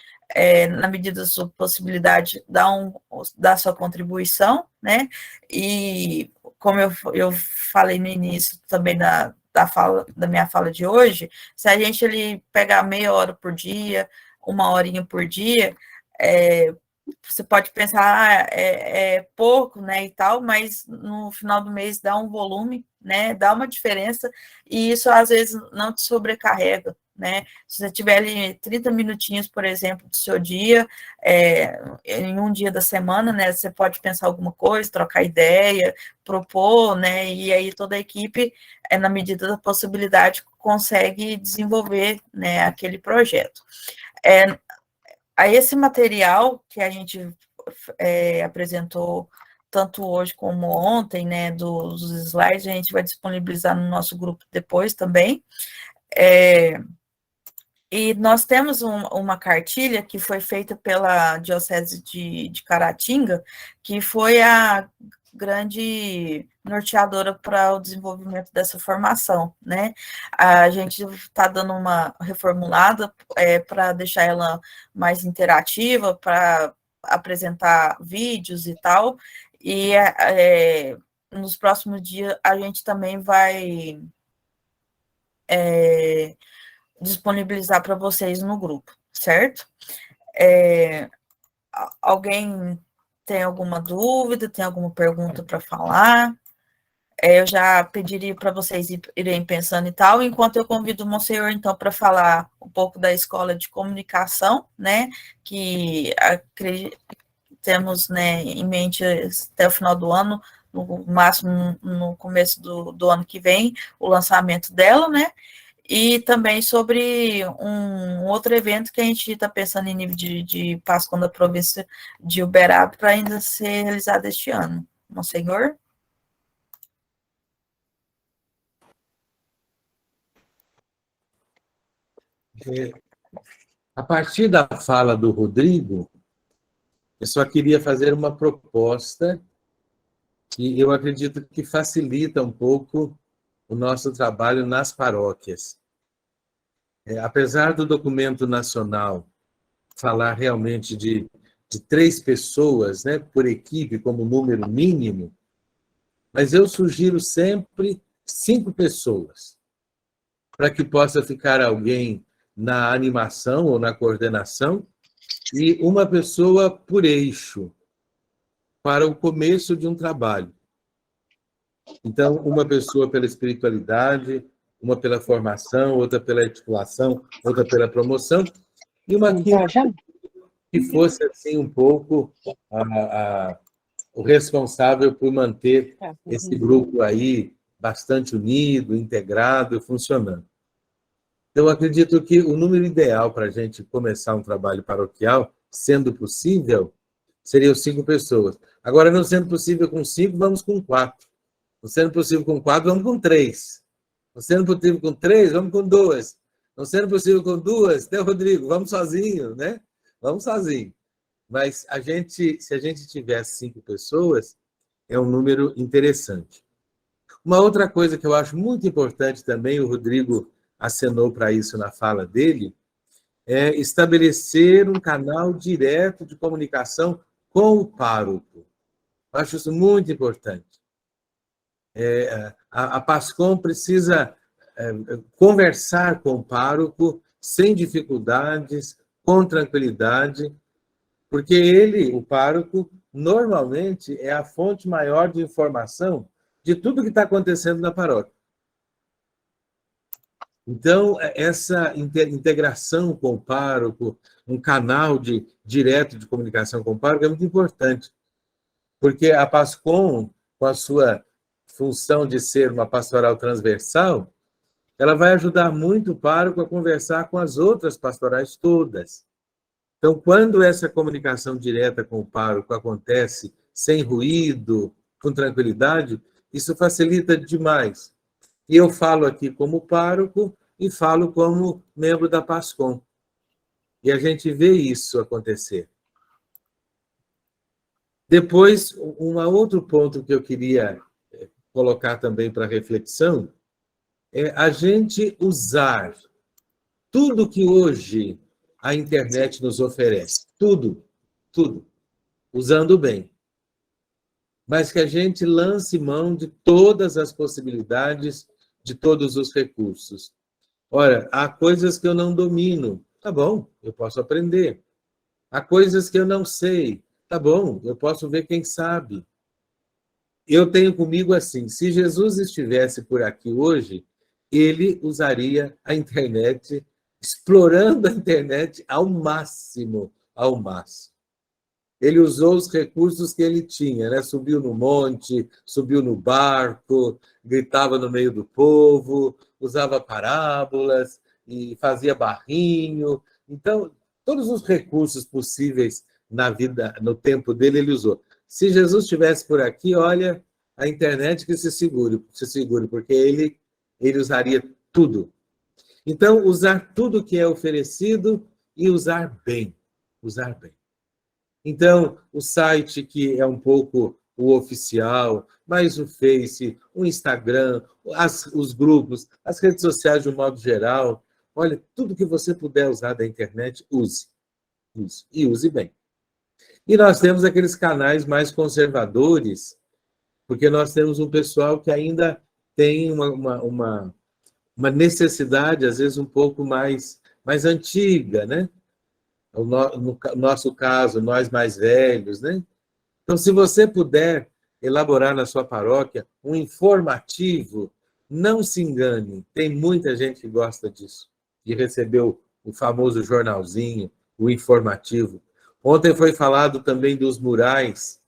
na medida da sua possibilidade, dá sua contribuição, né, e como eu falei no início também da minha fala de hoje, se a gente pegar meia hora por dia, uma horinha por dia, você pode pensar, é pouco, né, e tal, mas no final do mês dá um volume, né, dá uma diferença, e isso às vezes não te sobrecarrega, né, se você tiver ali 30 minutinhos, por exemplo, do seu dia, em um dia da semana, né, você pode pensar alguma coisa, trocar ideia, propor, né, e aí toda a equipe, na medida da possibilidade, consegue desenvolver, né, aquele projeto. Aí esse material que a gente apresentou tanto hoje como ontem, né, dos slides, a gente vai disponibilizar no nosso grupo depois também. E nós temos uma cartilha que foi feita pela Diocese de Caratinga, que foi a grande norteadora para o desenvolvimento dessa formação, né? A gente está dando uma reformulada para deixar ela mais interativa, para apresentar vídeos e tal, e nos próximos dias a gente também vai disponibilizar para vocês no grupo, certo? Alguém tem alguma dúvida, tem alguma pergunta para falar? Eu já pediria para vocês irem pensando e tal, enquanto eu convido o Monsenhor, então, para falar um pouco da Escola de Comunicação, né, que temos, né, em mente até o final do ano, no máximo no começo do ano que vem, o lançamento dela, né, e também sobre um outro evento que a gente está pensando em nível de Pascom da província de Uberaba para ainda ser realizado este ano. Monsenhor? A partir da fala do Rodrigo, eu só queria fazer uma proposta que eu acredito que facilita um pouco o nosso trabalho nas paróquias. Apesar do documento nacional falar realmente de 3 pessoas, né, por equipe, como número mínimo, mas eu sugiro sempre 5 pessoas, para que possa ficar alguém na animação ou na coordenação e uma pessoa por eixo, para o começo de um trabalho. Então, uma pessoa pela espiritualidade, uma pela formação, outra pela articulação, outra pela promoção, e uma que fosse, assim, um pouco o responsável por manter esse grupo aí bastante unido, integrado e funcionando. Eu acredito que o número ideal para a gente começar um trabalho paroquial, sendo possível, seriam 5 pessoas. Agora, não sendo possível com 5, vamos com 4. Não sendo possível com 4, vamos com 3. Não sendo possível com 3, vamos com 2. Não sendo possível com 2, né, Rodrigo? Vamos sozinho, né? Vamos sozinho. Mas se a gente tiver 5 pessoas, é um número interessante. Uma outra coisa que eu acho muito importante também, o Rodrigo acenou para isso na fala dele, é estabelecer um canal direto de comunicação com o pároco. Eu acho isso muito importante. A PASCOM precisa conversar com o pároco sem dificuldades, com tranquilidade, porque ele, o pároco, normalmente é a fonte maior de informação de tudo que está acontecendo na paróquia. Então, essa integração com o pároco, um canal direto de comunicação com o pároco é muito importante, porque a PASCOM, com a sua função de ser uma pastoral transversal, ela vai ajudar muito o pároco a conversar com as outras pastorais todas. Então, quando essa comunicação direta com o pároco acontece sem ruído, com tranquilidade, isso facilita demais. E eu falo aqui como pároco e falo como membro da PASCOM. E a gente vê isso acontecer. Depois, um outro ponto que eu queria colocar também para reflexão é a gente usar tudo que hoje a internet nos oferece, tudo, usando bem. Mas que a gente lance mão de todas as possibilidades, de todos os recursos. Ora, há coisas que eu não domino, tá bom, eu posso aprender. Há coisas que eu não sei, tá bom, eu posso ver quem sabe. Eu tenho comigo assim, se Jesus estivesse por aqui hoje, ele usaria a internet, explorando a internet ao máximo, ao máximo. Ele usou os recursos que ele tinha, né? Subiu no monte, subiu no barco, gritava no meio do povo, usava parábolas e fazia barrinho. Então, todos os recursos possíveis na vida, no tempo dele, ele usou. Se Jesus estivesse por aqui, olha, a internet que se segure, porque ele usaria tudo. Então, usar tudo que é oferecido e usar bem. Usar bem. Então, o site que é um pouco o oficial, mas o Face, o Instagram, os grupos, as redes sociais de um modo geral, olha, tudo que você puder usar da internet, use. Use. E use bem. E nós temos aqueles canais mais conservadores, porque nós temos um pessoal que ainda tem uma necessidade, às vezes, um pouco mais antiga, né? No nosso caso, nós mais velhos, né? Então, se você puder elaborar na sua paróquia um informativo, não se engane, tem muita gente que gosta disso, de receber o famoso jornalzinho, o informativo. Ontem foi falado também dos murais,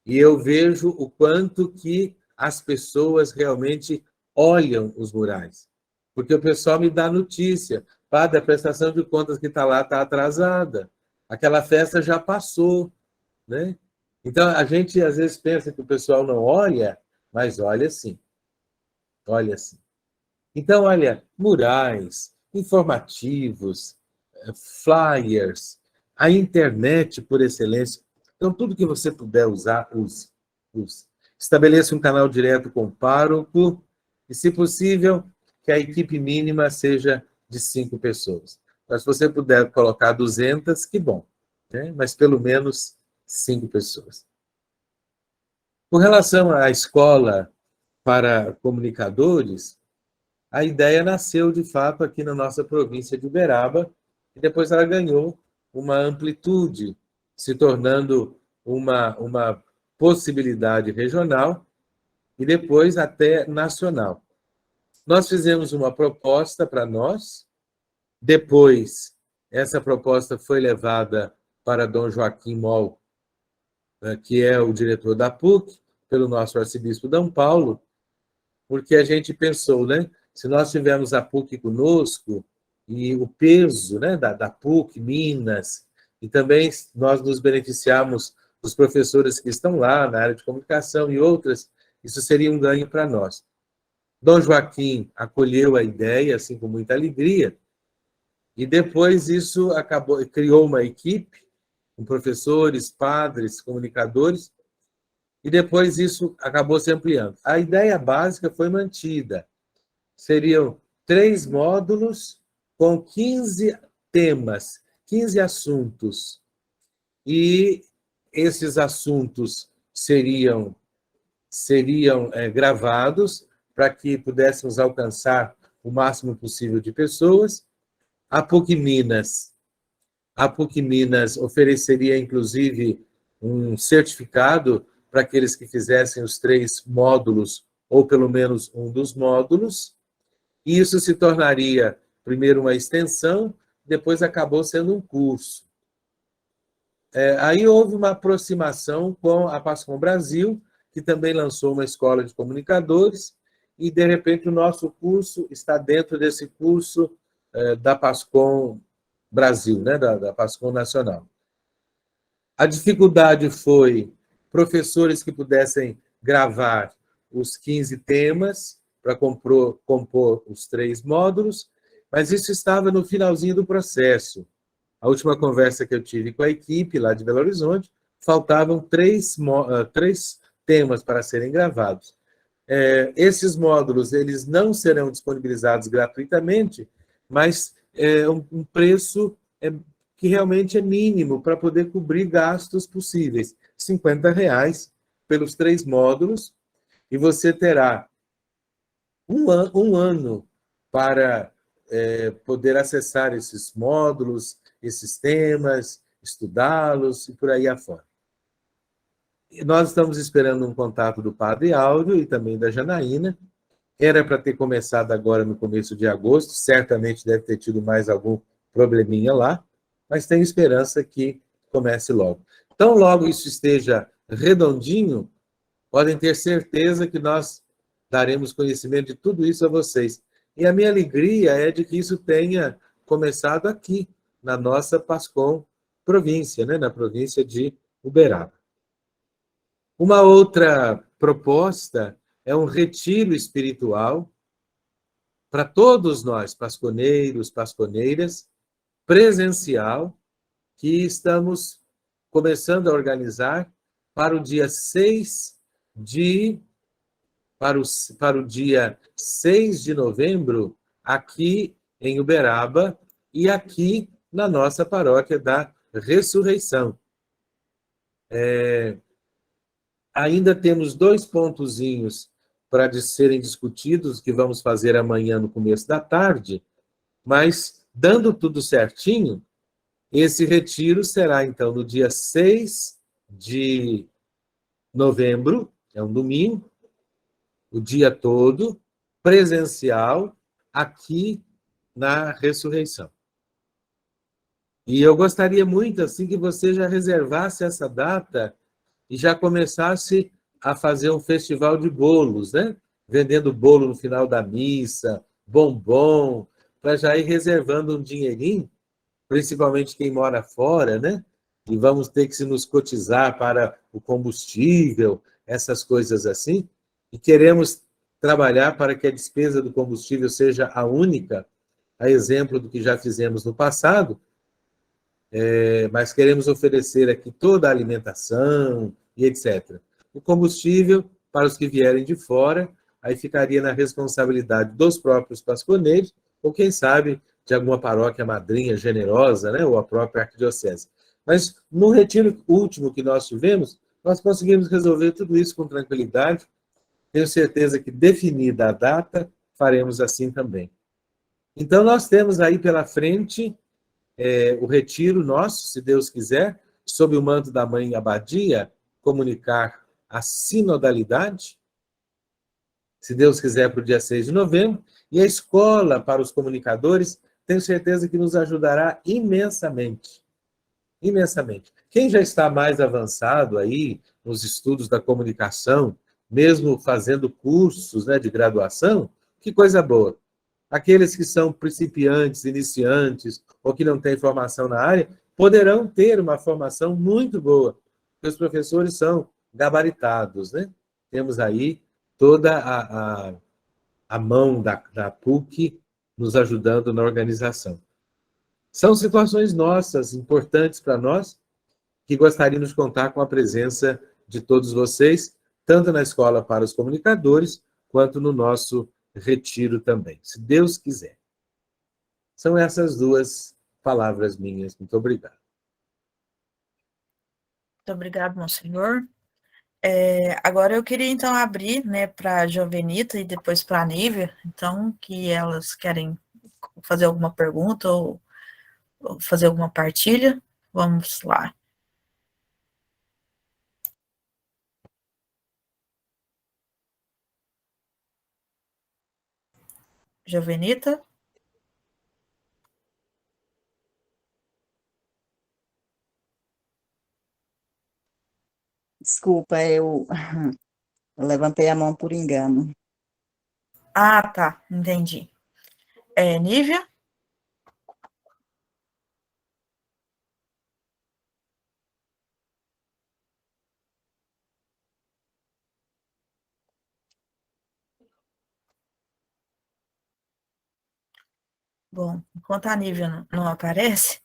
e eu vejo o quanto que as pessoas realmente olham os murais, porque o pessoal me dá notícia. Padre, a prestação de contas que está lá está atrasada. Aquela festa já passou, né? Então, a gente às vezes pensa que o pessoal não olha, mas olha sim. Olha sim. Então, olha, murais, informativos, flyers, a internet por excelência. Então, tudo que você puder usar, use. Estabeleça um canal direto com o pároco e, se possível, que a equipe mínima seja de 5 pessoas. Mas se você puder colocar 200, que bom, né? Mas pelo menos 5 pessoas. Com relação à escola para comunicadores, a ideia nasceu, de fato, aqui na nossa província de Uberaba, e depois ela ganhou uma amplitude, se tornando uma possibilidade regional e depois até nacional. nós fizemos uma proposta para nós, depois essa proposta foi levada para Dom Joaquim Moll, que é o diretor da PUC, pelo nosso arcebispo D. Paulo, porque a gente pensou, né, se nós tivermos a PUC conosco, e o peso, né, da PUC, Minas, e também nós nos beneficiarmos dos professores que estão lá na área de comunicação e outras, isso seria um ganho para nós. Dom Joaquim acolheu a ideia, assim, com muita alegria, e depois isso criou uma equipe, com professores, padres, comunicadores, e depois isso acabou se ampliando. A ideia básica foi mantida. Seriam 3 módulos com 15 temas, 15 assuntos. E esses assuntos seriam gravados para que pudéssemos alcançar o máximo possível de pessoas. A PUC Minas ofereceria, inclusive, um certificado para aqueles que fizessem os 3 módulos, ou pelo menos um dos módulos, e isso se tornaria, primeiro, uma extensão, depois acabou sendo um curso. Aí houve uma aproximação com a Pascom Brasil, que também lançou uma escola de comunicadores, e, de repente, o nosso curso está dentro desse curso da Pascom Brasil, né, da Pascom Nacional. A dificuldade foi professores que pudessem gravar os 15 temas para compor os 3 módulos, mas isso estava no finalzinho do processo. A última conversa que eu tive com a equipe lá de Belo Horizonte, faltavam 3 temas para serem gravados. Esses módulos, eles não serão disponibilizados gratuitamente, mas um preço que realmente é mínimo para poder cobrir gastos possíveis. R$50 pelos 3 módulos, e você terá um ano para poder acessar esses módulos, esses temas, estudá-los e por aí afora. Nós estamos esperando um contato do Padre Áureo e também da Janaína. Era para ter começado agora no começo de agosto, certamente deve ter tido mais algum probleminha lá, mas tenho esperança que comece logo. Então, logo isso esteja redondinho, podem ter certeza que nós daremos conhecimento de tudo isso a vocês. E a minha alegria é de que isso tenha começado aqui, na nossa Pascom província, né? Na província de Uberaba. Uma outra proposta é um retiro espiritual para todos nós, pasconeiros, pasconeiras, presencial, que estamos começando a organizar para o dia 6 de novembro, aqui em Uberaba e aqui na nossa paróquia da Ressurreição. Ainda temos 2 pontozinhos para serem discutidos, que vamos fazer amanhã no começo da tarde, mas, dando tudo certinho, esse retiro será, então, no dia 6 de novembro, é um domingo, o dia todo, presencial, aqui na Ressurreição. E eu gostaria muito, assim, que você já reservasse essa data e já começasse a fazer um festival de bolos, né? Vendendo bolo no final da missa, bombom, para já ir reservando um dinheirinho, principalmente quem mora fora, né? E vamos ter que se nos cotizar para o combustível, essas coisas assim. E queremos trabalhar para que a despesa do combustível seja a única, a exemplo do que já fizemos no passado, mas queremos oferecer aqui toda a alimentação e etc. O combustível, para os que vierem de fora, aí ficaria na responsabilidade dos próprios pasconeiros, ou quem sabe de alguma paróquia madrinha generosa, né, ou a própria arquidiocese. Mas no retiro último que nós tivemos, nós conseguimos resolver tudo isso com tranquilidade. Tenho certeza que, definida a data, faremos assim também. Então, nós temos aí pela frente o retiro nosso, se Deus quiser, sob o manto da Mãe Abadia, comunicar a sinodalidade, se Deus quiser, para o dia 6 de novembro, E a escola para os comunicadores, tenho certeza que nos ajudará imensamente. Imensamente. Quem já está mais avançado aí nos estudos da comunicação, mesmo fazendo cursos, né, de graduação, que coisa boa. Aqueles que são principiantes, iniciantes, ou que não têm formação na área, poderão ter uma formação muito boa, porque os professores são gabaritados, né? Temos aí toda a mão da PUC nos ajudando na organização. São situações nossas, importantes para nós, que gostaríamos de contar com a presença de todos vocês, tanto na Escola para os Comunicadores, quanto no nosso retiro também, se Deus quiser. São essas duas palavras minhas. Muito obrigado. Muito obrigado, monsenhor. Agora eu queria, então, abrir, né, para a Jovenita e depois para a Nívia, então, que elas querem fazer alguma pergunta ou fazer alguma partilha. Vamos lá. Jovenita? Desculpa, eu levantei a mão por engano. Ah, tá, entendi. Nívia? Bom, enquanto a Nívia não aparece,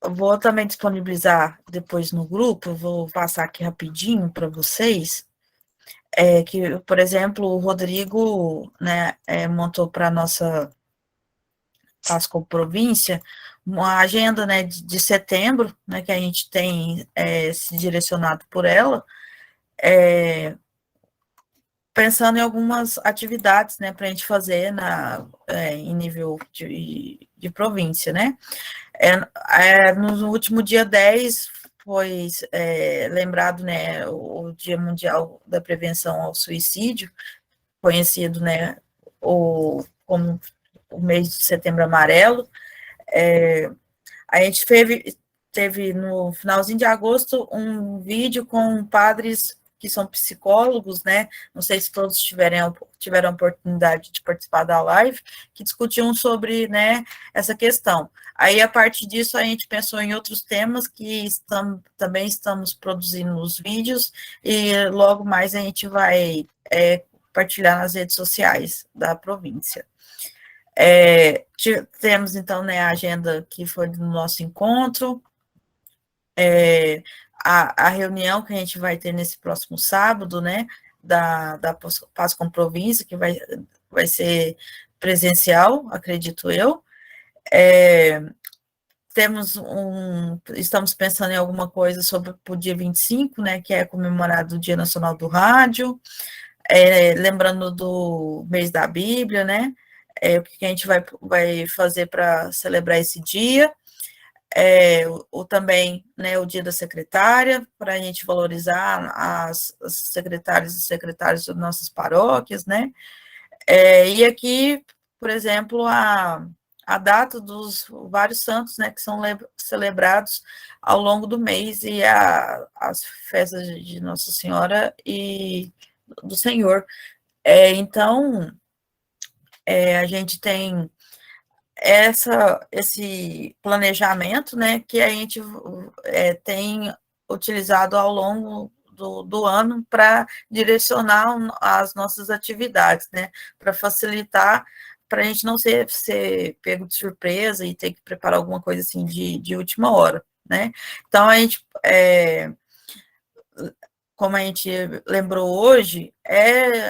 eu vou também disponibilizar depois no grupo, eu vou passar aqui rapidinho para vocês, que, por exemplo, o Rodrigo, né, montou para a nossa Páscoa Província uma agenda, né, de setembro, né, que a gente tem se direcionado por ela, pensando em algumas atividades, né, para a gente fazer em nível de província, né. No último dia 10 foi lembrado, né, o Dia Mundial da Prevenção ao Suicídio, conhecido, né, como o mês de Setembro Amarelo. A gente teve no finalzinho de agosto um vídeo com padres que são psicólogos, né? Não sei se todos tiveram a oportunidade de participar da live, que discutiam sobre, né, essa questão. Aí, a partir disso, a gente pensou em outros temas que também estamos produzindo os vídeos, e logo mais a gente vai compartilhar nas redes sociais da província. Temos, então, né, a agenda que foi do nosso encontro, a reunião que a gente vai ter nesse próximo sábado, né, da Páscoa Província, que vai ser presencial, acredito eu. Estamos pensando em alguma coisa sobre o dia 25, né, que é comemorado o Dia Nacional do Rádio, lembrando do mês da Bíblia, né, o que a gente vai fazer para celebrar esse dia, também, né, o dia da secretária, para a gente valorizar as secretárias e secretários das nossas paróquias, né, e aqui, por exemplo, a data dos vários santos, né, que são celebrados ao longo do mês, e as festas de Nossa Senhora e do Senhor. Então, a gente tem esse planejamento, né, que a gente tem utilizado ao longo do ano para direcionar as nossas atividades, né, para facilitar, para a gente não ser pego de surpresa e ter que preparar alguma coisa assim de última hora, né. Então, a gente, como a gente lembrou hoje,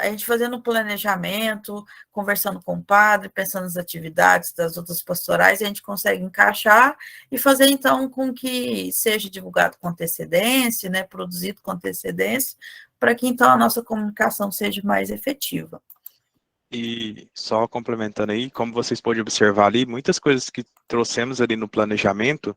a gente fazendo um planejamento, conversando com o padre, pensando nas atividades das outras pastorais, a gente consegue encaixar e fazer, então, com que seja divulgado com antecedência, né, produzido com antecedência, para que, então, a nossa comunicação seja mais efetiva. E só complementando aí, como vocês podem observar ali, muitas coisas que trouxemos ali no planejamento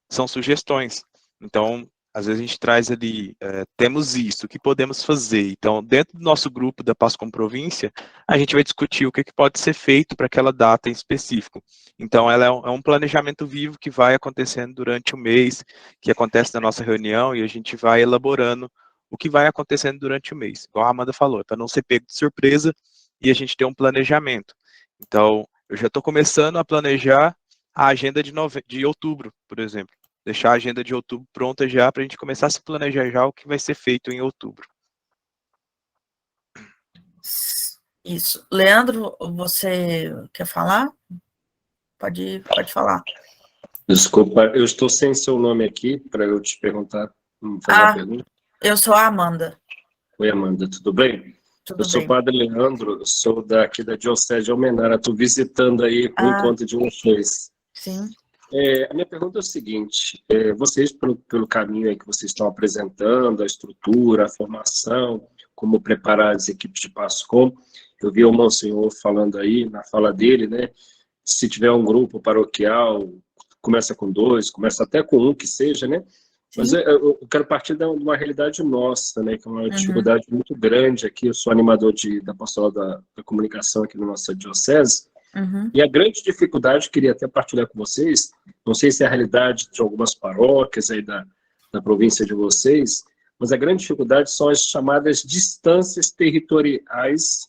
são sugestões. Então, Às vezes a gente traz ali, temos isso, o que podemos fazer? Então, dentro do nosso grupo da PASCOM Província, a gente vai discutir o que pode ser feito para aquela data em específico. Então, ela é um planejamento vivo que vai acontecendo durante o mês, que acontece na nossa reunião, e a gente vai elaborando o que vai acontecendo durante o mês. Igual a Amanda falou, para não ser pego de surpresa e a gente ter um planejamento. Então, eu já estou começando a planejar a agenda de outubro, por exemplo. Deixar a agenda de outubro pronta já, para a gente começar a se planejar já o que vai ser feito em outubro. Isso. Leandro, você quer falar? Pode falar. Desculpa, eu estou sem seu nome aqui para eu te perguntar, fazer uma pergunta. Eu sou a Amanda. Oi, Amanda, tudo bem? Tudo Eu sou o bem. Padre Leandro, sou aqui da Diocese de Almenara, estou visitando aí o encontro de vocês. Sim. A minha pergunta é o seguinte, vocês, pelo caminho aí que vocês estão apresentando, a estrutura, a formação, como preparar as equipes de PASCOM, eu vi o Monsenhor falando aí, na fala dele, né, se tiver um grupo paroquial, começa com 2, começa até com 1, que seja, né, mas eu quero partir de uma realidade nossa, né, que é uma dificuldade muito grande aqui. Eu sou animador da pastoral da comunicação aqui na nossa diocese, e a grande dificuldade, queria até partilhar com vocês, não sei se é a realidade de algumas paróquias aí da província de vocês, mas a grande dificuldade são as chamadas distâncias territoriais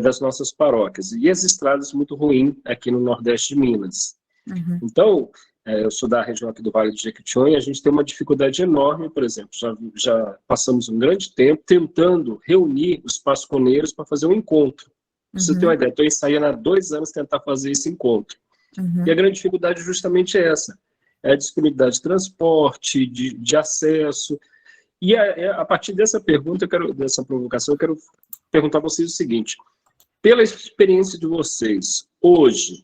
das nossas paróquias, e as estradas muito ruins aqui no Nordeste de Minas. Então, eu sou da região aqui do Vale do Jequitinhonha, e a gente tem uma dificuldade enorme, por exemplo, já passamos um grande tempo tentando reunir os pasconeiros para fazer um encontro. Pra você ter uma ideia, estou ensaiando há 2 anos tentar fazer esse encontro. E a grande dificuldade justamente é essa, é a disponibilidade de transporte, de acesso. E a partir dessa pergunta, dessa provocação, eu quero perguntar a vocês o seguinte, pela experiência de vocês, hoje,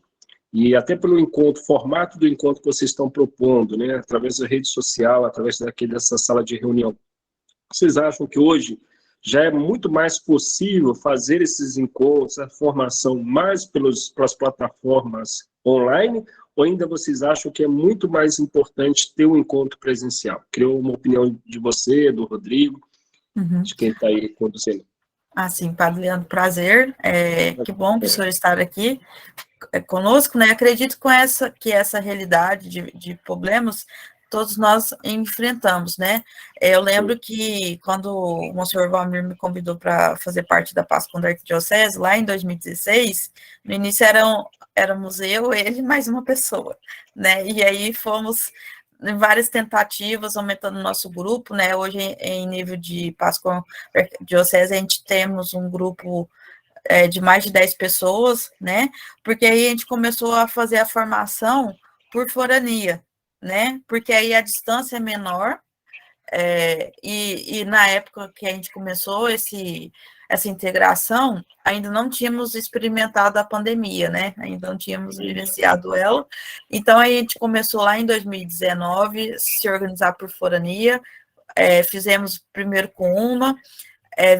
e até pelo formato do encontro que vocês estão propondo, né, através da rede social, através dessa sala de reunião, vocês acham que hoje já é muito mais possível fazer esses encontros, a formação mais pelas plataformas online, ou ainda vocês acham que é muito mais importante ter um encontro presencial? Queria uma opinião de você, do Rodrigo, de quem está aí conduzindo. Sim, Padre Leandro, prazer. Que bom que o senhor estar aqui conosco, né? Acredito que essa realidade de problemas todos nós enfrentamos, né? Eu lembro que quando o Monsenhor Valmir me convidou para fazer parte da PASCOM da Arquidiocese, lá em 2016, no início éramos eu, ele e mais uma pessoa, né? E aí fomos em várias tentativas, aumentando o nosso grupo, né? Hoje, em nível de PASCOM Diocese, a gente temos um grupo de mais de 10 pessoas, né? Porque aí a gente começou a fazer a formação por forania, né? Porque aí a distância é menor, e na época que a gente começou essa integração, ainda não tínhamos experimentado a pandemia, né? Ainda não tínhamos vivenciado ela. Então, a gente começou lá em 2019, se organizar por forania, fizemos primeiro com uma,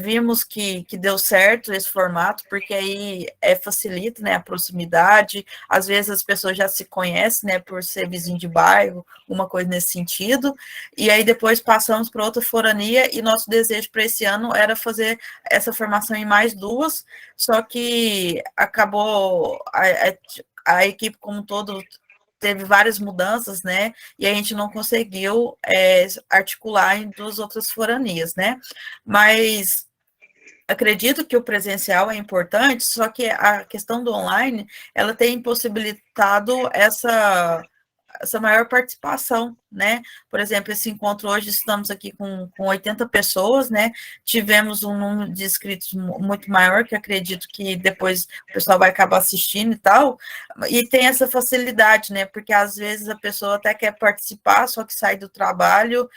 vimos que deu certo esse formato, porque aí facilita, né, a proximidade, às vezes as pessoas já se conhecem, né, por ser vizinho de bairro, uma coisa nesse sentido, e aí depois passamos para outra forania, e nosso desejo para esse ano era fazer essa formação em mais 2, só que acabou a equipe como um todo teve várias mudanças, né, e a gente não conseguiu articular em 2 outras foranias, né, mas acredito que o presencial é importante, só que a questão do online, ela tem possibilitado essa maior participação, né? Por exemplo, esse encontro hoje, estamos aqui com 80 pessoas, né? Tivemos um número de inscritos muito maior, que acredito que depois o pessoal vai acabar assistindo e tal, e tem essa facilidade, né? Porque às vezes a pessoa até quer participar, só que sai do trabalho,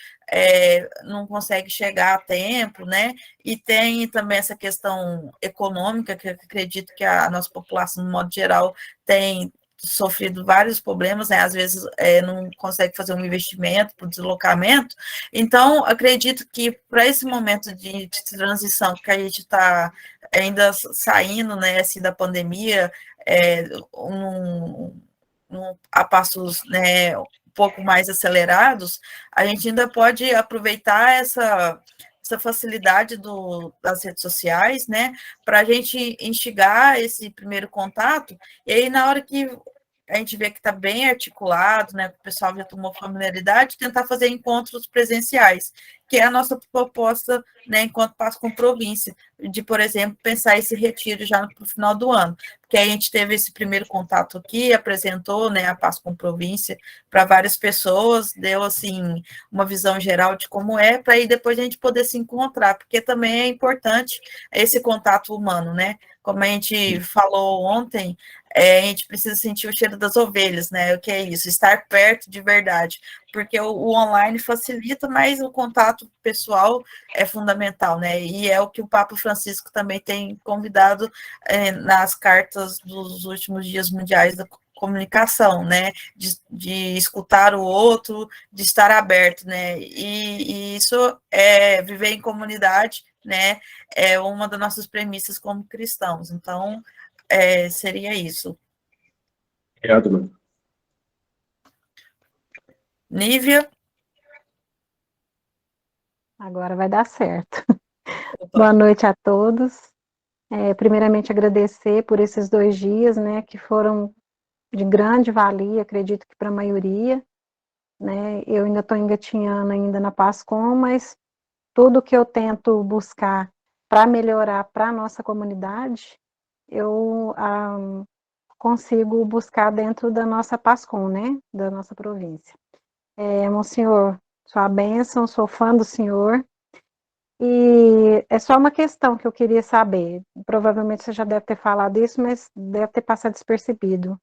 não consegue chegar a tempo, né? E tem também essa questão econômica, que eu acredito que a nossa população, no modo geral, tem sofrido vários problemas, né? Às vezes não consegue fazer um investimento para o deslocamento. Então, acredito que para esse momento de transição que a gente está ainda saindo, né, assim, da pandemia, a passos, né, pouco mais acelerados, a gente ainda pode aproveitar essa facilidade das redes sociais, né, para a gente instigar esse primeiro contato, e aí na hora que a gente vê que está bem articulado, né, o pessoal já tomou familiaridade, tentar fazer encontros presenciais, que é a nossa proposta, né, enquanto Passo com Província, de, por exemplo, pensar esse retiro já no final do ano, porque a gente teve esse primeiro contato aqui, apresentou, né, a Passo com Província para várias pessoas, deu, assim, uma visão geral de como é, para aí depois a gente poder se encontrar, porque também é importante esse contato humano, né, como a gente falou ontem, a gente precisa sentir o cheiro das ovelhas, né? O que é isso? Estar perto de verdade. Porque o online facilita, mas o contato pessoal é fundamental, né? E é o que o Papa Francisco também tem convidado nas cartas dos últimos dias mundiais da comunicação, né? De escutar o outro, de estar aberto, né? E isso é viver em comunidade, né? É uma das nossas premissas como cristãos. Então, seria isso. Obrigado, mano. Nívia? Agora vai dar certo. Boa noite a todos. Primeiramente, agradecer por esses 2 dias, né, que foram de grande valia, acredito que para a maioria, né, eu ainda estou engatinhando ainda na PASCOM, mas tudo que eu tento buscar para melhorar para a nossa comunidade, eu consigo buscar dentro da nossa PASCOM, né, da nossa província. Monsenhor, sua bênção, sou fã do senhor, e é só uma questão que eu queria saber, provavelmente você já deve ter falado isso, mas deve ter passado despercebido.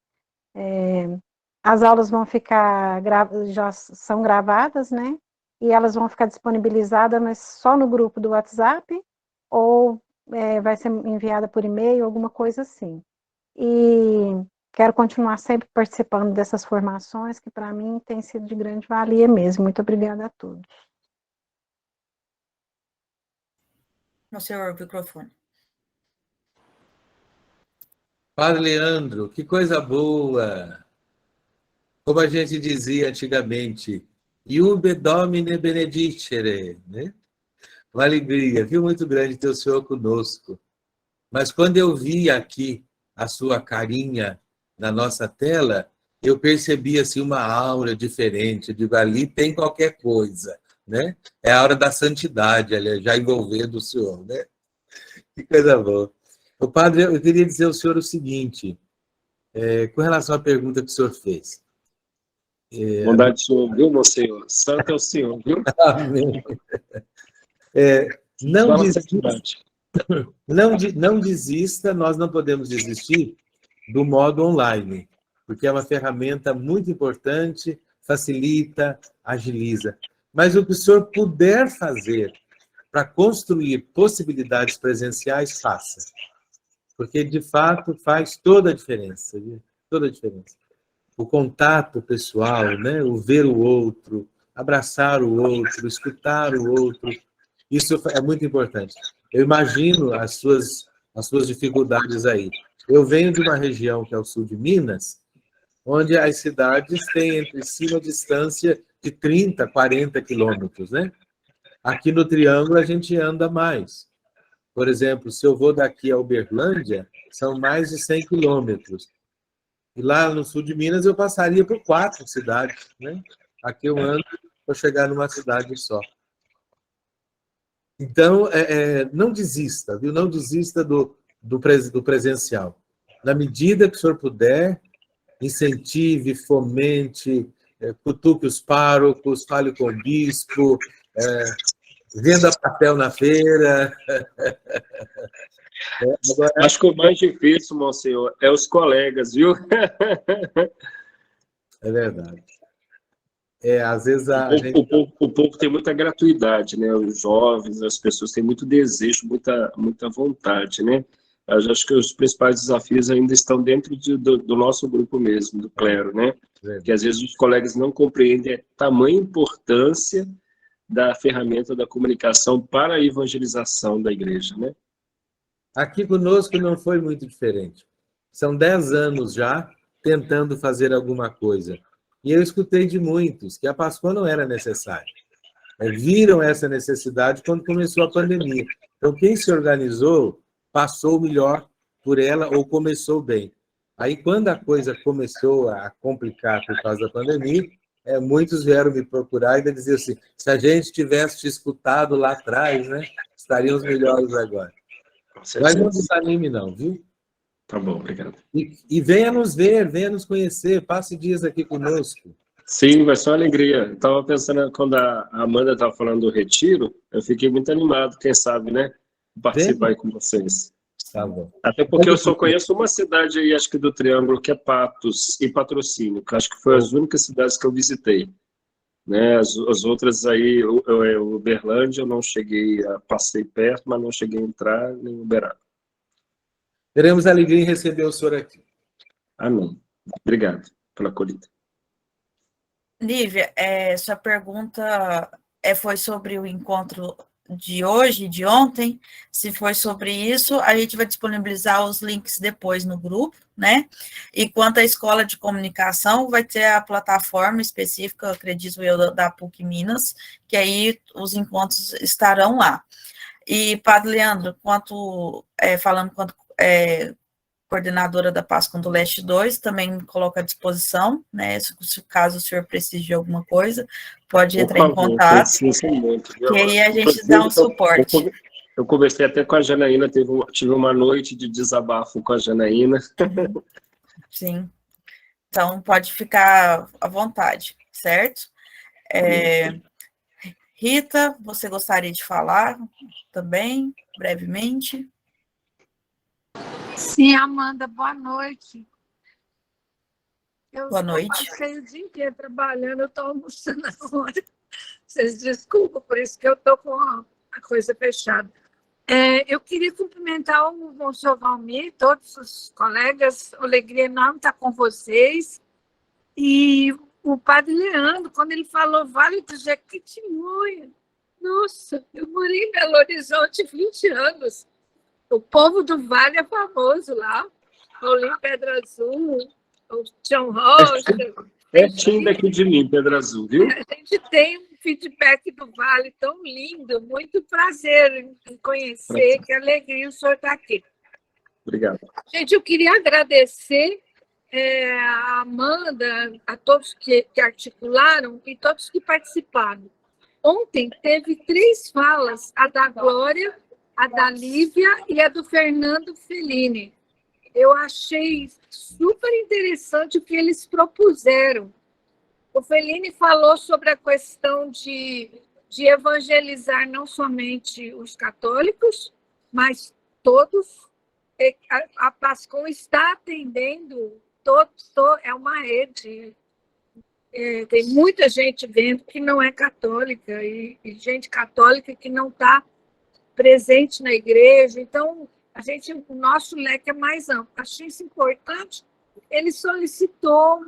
As aulas vão ficar, já são gravadas, né, e elas vão ficar disponibilizadas, mas só no grupo do WhatsApp, ou vai ser enviada por e-mail, alguma coisa assim. E quero continuar sempre participando dessas formações, que para mim tem sido de grande valia mesmo. Muito obrigada a todos. Senhor, o microfone. Padre Leandro, que coisa boa! Como a gente dizia antigamente, Iube Domine Benedicere, né? Uma alegria, viu, muito grande ter o senhor conosco. Mas quando eu vi aqui a sua carinha na nossa tela, eu percebi assim uma aura diferente. Eu digo, ali tem qualquer coisa, né? É a hora da santidade, ali, já envolvendo o senhor, né? Que coisa boa. O padre, eu queria dizer ao senhor o seguinte, com relação à pergunta que o senhor fez. Bondade do senhor, viu, Monsenhor? Santo é o senhor, viu? Amém. Não desista, nós não podemos desistir do modo online, porque é uma ferramenta muito importante, facilita, agiliza. Mas o que o senhor puder fazer para construir possibilidades presenciais, faça. Porque, de fato, faz toda a diferença. Viu? Toda a diferença. O contato pessoal, né? O ver o outro, abraçar o outro, escutar o outro, isso é muito importante. Eu imagino as suas dificuldades aí. Eu venho de uma região que é o sul de Minas, onde as cidades têm entre si uma distância de 30, 40 quilômetros, né? Aqui no Triângulo a gente anda mais. Por exemplo, se eu vou daqui a Uberlândia, são mais de 100 quilômetros. E lá no sul de Minas eu passaria por 4 cidades, né? Aqui eu ando para chegar numa cidade só. Então, não desista, viu? Não desista do presencial. Na medida que o senhor puder, incentive, fomente, cutuque os párocos, fale com o bispo, venda papel na feira. Agora... Acho que o mais difícil, Monsenhor, é os colegas, viu? É verdade. Às vezes o povo tem muita gratuidade, né? Os jovens, as pessoas têm muito desejo, muita vontade, né? Eu acho que os principais desafios ainda estão dentro do nosso grupo mesmo, do clero, né? Que às vezes os colegas não compreendem a tamanha importância da ferramenta da comunicação para a evangelização da igreja, né? Aqui conosco não foi muito diferente. São 10 anos já tentando fazer alguma coisa. E eu escutei de muitos que a Páscoa não era necessária. Viram essa necessidade quando começou a pandemia. Então, quem se organizou passou melhor por ela ou começou bem. Aí, quando a coisa começou a complicar por causa da pandemia, muitos vieram me procurar e dizer assim, se a gente tivesse te escutado lá atrás, né, estaríamos melhores agora. Mas não desanime não, viu? Tá bom, obrigado. E venha nos ver, venha nos conhecer, passe dias aqui conosco. Sim, vai ser uma alegria. Eu estava pensando, quando a Amanda estava falando do retiro, eu fiquei muito animado, quem sabe, né? Participar aí com vocês. Tá bom. Até porque eu só conheço uma cidade aí, acho que do Triângulo, que é Patos e Patrocínio, que acho que foi as únicas cidades que eu visitei. Né? As outras aí, Uberlândia, eu não cheguei, passei perto, mas não cheguei a entrar nem Uberaba. Teremos a alegria em receber o senhor aqui. Amém. Obrigado pela acolhida. Lívia, sua pergunta foi sobre o encontro de hoje, de ontem. Se foi sobre isso, a gente vai disponibilizar os links depois no grupo, né? E quanto à escola de comunicação, vai ter a plataforma específica, acredito eu, da PUC Minas, que aí os encontros estarão lá. E, Padre Leandro, falando quanto coordenadora da Páscoa do Leste 2, também coloco à disposição, né? Se caso o senhor precise de alguma coisa, pode entrar em contato, muito, que aí a gente dá um suporte. Eu conversei até com a Janaína, tive uma noite de desabafo com a Janaína. Sim. Então, pode ficar à vontade, certo? Rita, você gostaria de falar também, brevemente? Sim, Amanda, boa noite. Boa noite. Eu passei o dia inteiro trabalhando, eu estou almoçando agora. Vocês desculpem, por isso que eu estou com a coisa fechada. Eu queria cumprimentar o Monsenhor Valmir, todos os colegas, alegria enorme estar com vocês. E o Padre Leandro, quando ele falou Vale do Jequitinhonha, nossa, eu morei em Belo Horizonte 20 anos. O povo do Vale é famoso lá. Paulinho Pedra Azul, o Tião Rocha. Pertinho daqui de mim, Pedra Azul, viu? A gente tem um feedback do Vale tão lindo. Muito prazer em conhecer. Que alegria o senhor estar aqui. Obrigado. Gente, eu queria agradecer a Amanda, a todos que articularam e todos que participaram. Ontem teve 3 falas, a da Glória, a da Lívia e a do Fernando Fellini. Eu achei super interessante o que eles propuseram. O Fellini falou sobre a questão de evangelizar não somente os católicos, mas todos. A Pascom está atendendo todos, é uma rede. Tem muita gente vendo que não é católica e gente católica que não está presente na igreja. Então, o nosso leque é mais amplo. Achei isso importante. Ele solicitou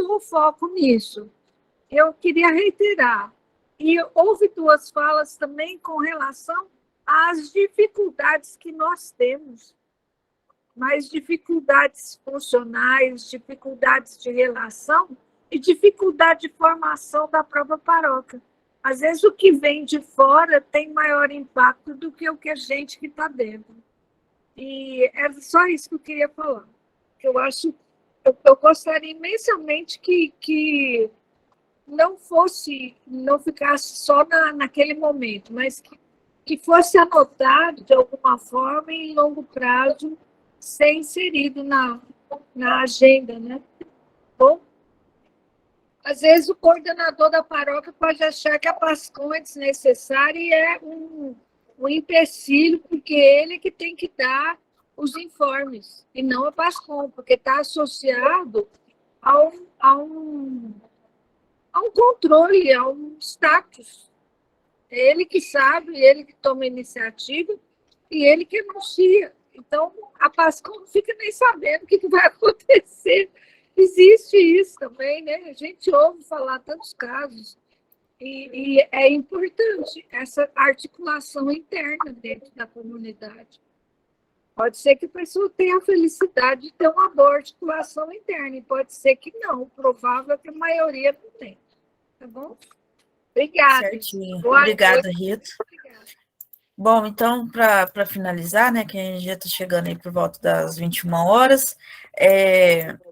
o foco nisso. Eu queria reiterar. E houve 2 falas também com relação às dificuldades que nós temos, mas dificuldades funcionais, dificuldades de relação e dificuldade de formação da própria paróquia. Às vezes, o que vem de fora tem maior impacto do que a gente que está dentro. E é só isso que eu queria falar. Eu gostaria imensamente que não ficasse só naquele momento, mas que fosse anotado de alguma forma em longo prazo, ser inserido na agenda, né? Bom, às vezes o coordenador da paróquia pode achar que a Pascom é desnecessária e é um empecilho, porque ele que tem que dar os informes, e não a Pascom, porque está associado a um controle, a um status. É ele que sabe, ele que toma a iniciativa e ele que anuncia. Então, a Pascom não fica nem sabendo o que vai acontecer. Existe isso também, né? A gente ouve falar tantos casos e é importante essa articulação interna dentro da comunidade. Pode ser que a pessoa tenha a felicidade de ter uma boa articulação interna, e pode ser que não. O provável é que a maioria não tem. Tá bom? Obrigada. Certinho. Boa Obrigada, noite. Rita. Obrigada. Bom, então, para finalizar, né, que a gente já está chegando aí por volta das 21 horas,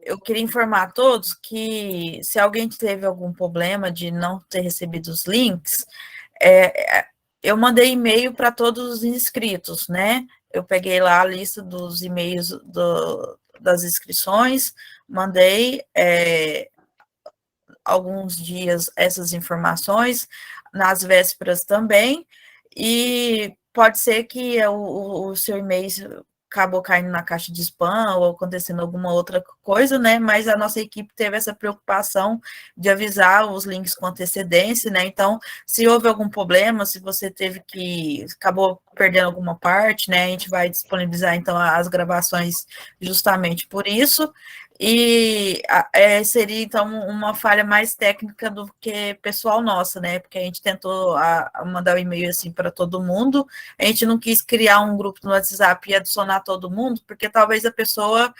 eu queria informar a todos que se alguém teve algum problema de não ter recebido os links, eu mandei e-mail para todos os inscritos, né? Eu peguei lá a lista dos e-mails das inscrições, mandei alguns dias essas informações, nas vésperas também, e pode ser que o seu e-mail acabou caindo na caixa de spam ou acontecendo alguma outra coisa, né? Mas a nossa equipe teve essa preocupação de avisar os links com antecedência, né? Então, se houve algum problema, se você acabou perdendo alguma parte, né? A gente vai disponibilizar, então, as gravações justamente por isso. E seria, então, uma falha mais técnica do que pessoal nossa, né? Porque a gente tentou mandar o e-mail assim para todo mundo, a gente não quis criar um grupo no WhatsApp e adicionar todo mundo, porque talvez a pessoa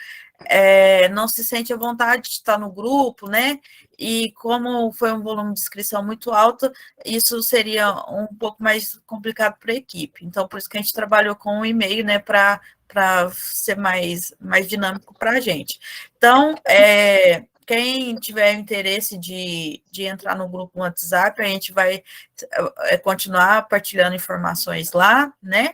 não se sente à vontade de estar no grupo, né? E como foi um volume de inscrição muito alto, isso seria um pouco mais complicado para a equipe. Então, por isso que a gente trabalhou com o e-mail, né? Para ser mais dinâmico para a gente. Então, quem tiver interesse de entrar no grupo no WhatsApp, a gente vai continuar partilhando informações lá, né?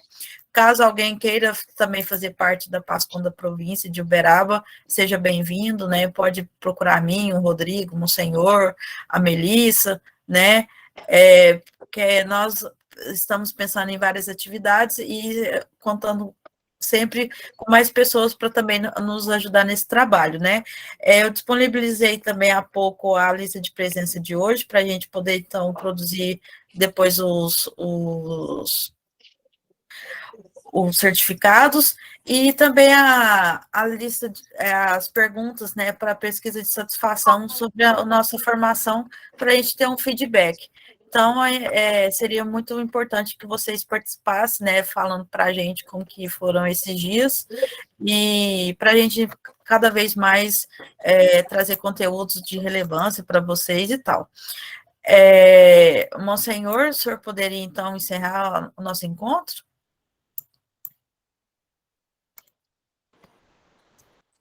Caso alguém queira também fazer parte da PASCOM da província de Uberaba, seja bem-vindo, né? Pode procurar a mim, o Rodrigo, o Monsenhor, a Melissa, né? Porque nós estamos pensando em várias atividades e contando sempre com mais pessoas para também nos ajudar nesse trabalho, né? Eu disponibilizei também há pouco a lista de presença de hoje, para a gente poder, então, produzir depois os certificados, e também a lista, as perguntas, né, para pesquisa de satisfação sobre a nossa formação, para a gente ter um feedback. Então, seria muito importante que vocês participassem, né, falando para a gente como que foram esses dias, e para a gente cada vez mais trazer conteúdos de relevância para vocês e tal. Monsenhor, o senhor poderia, então, encerrar o nosso encontro?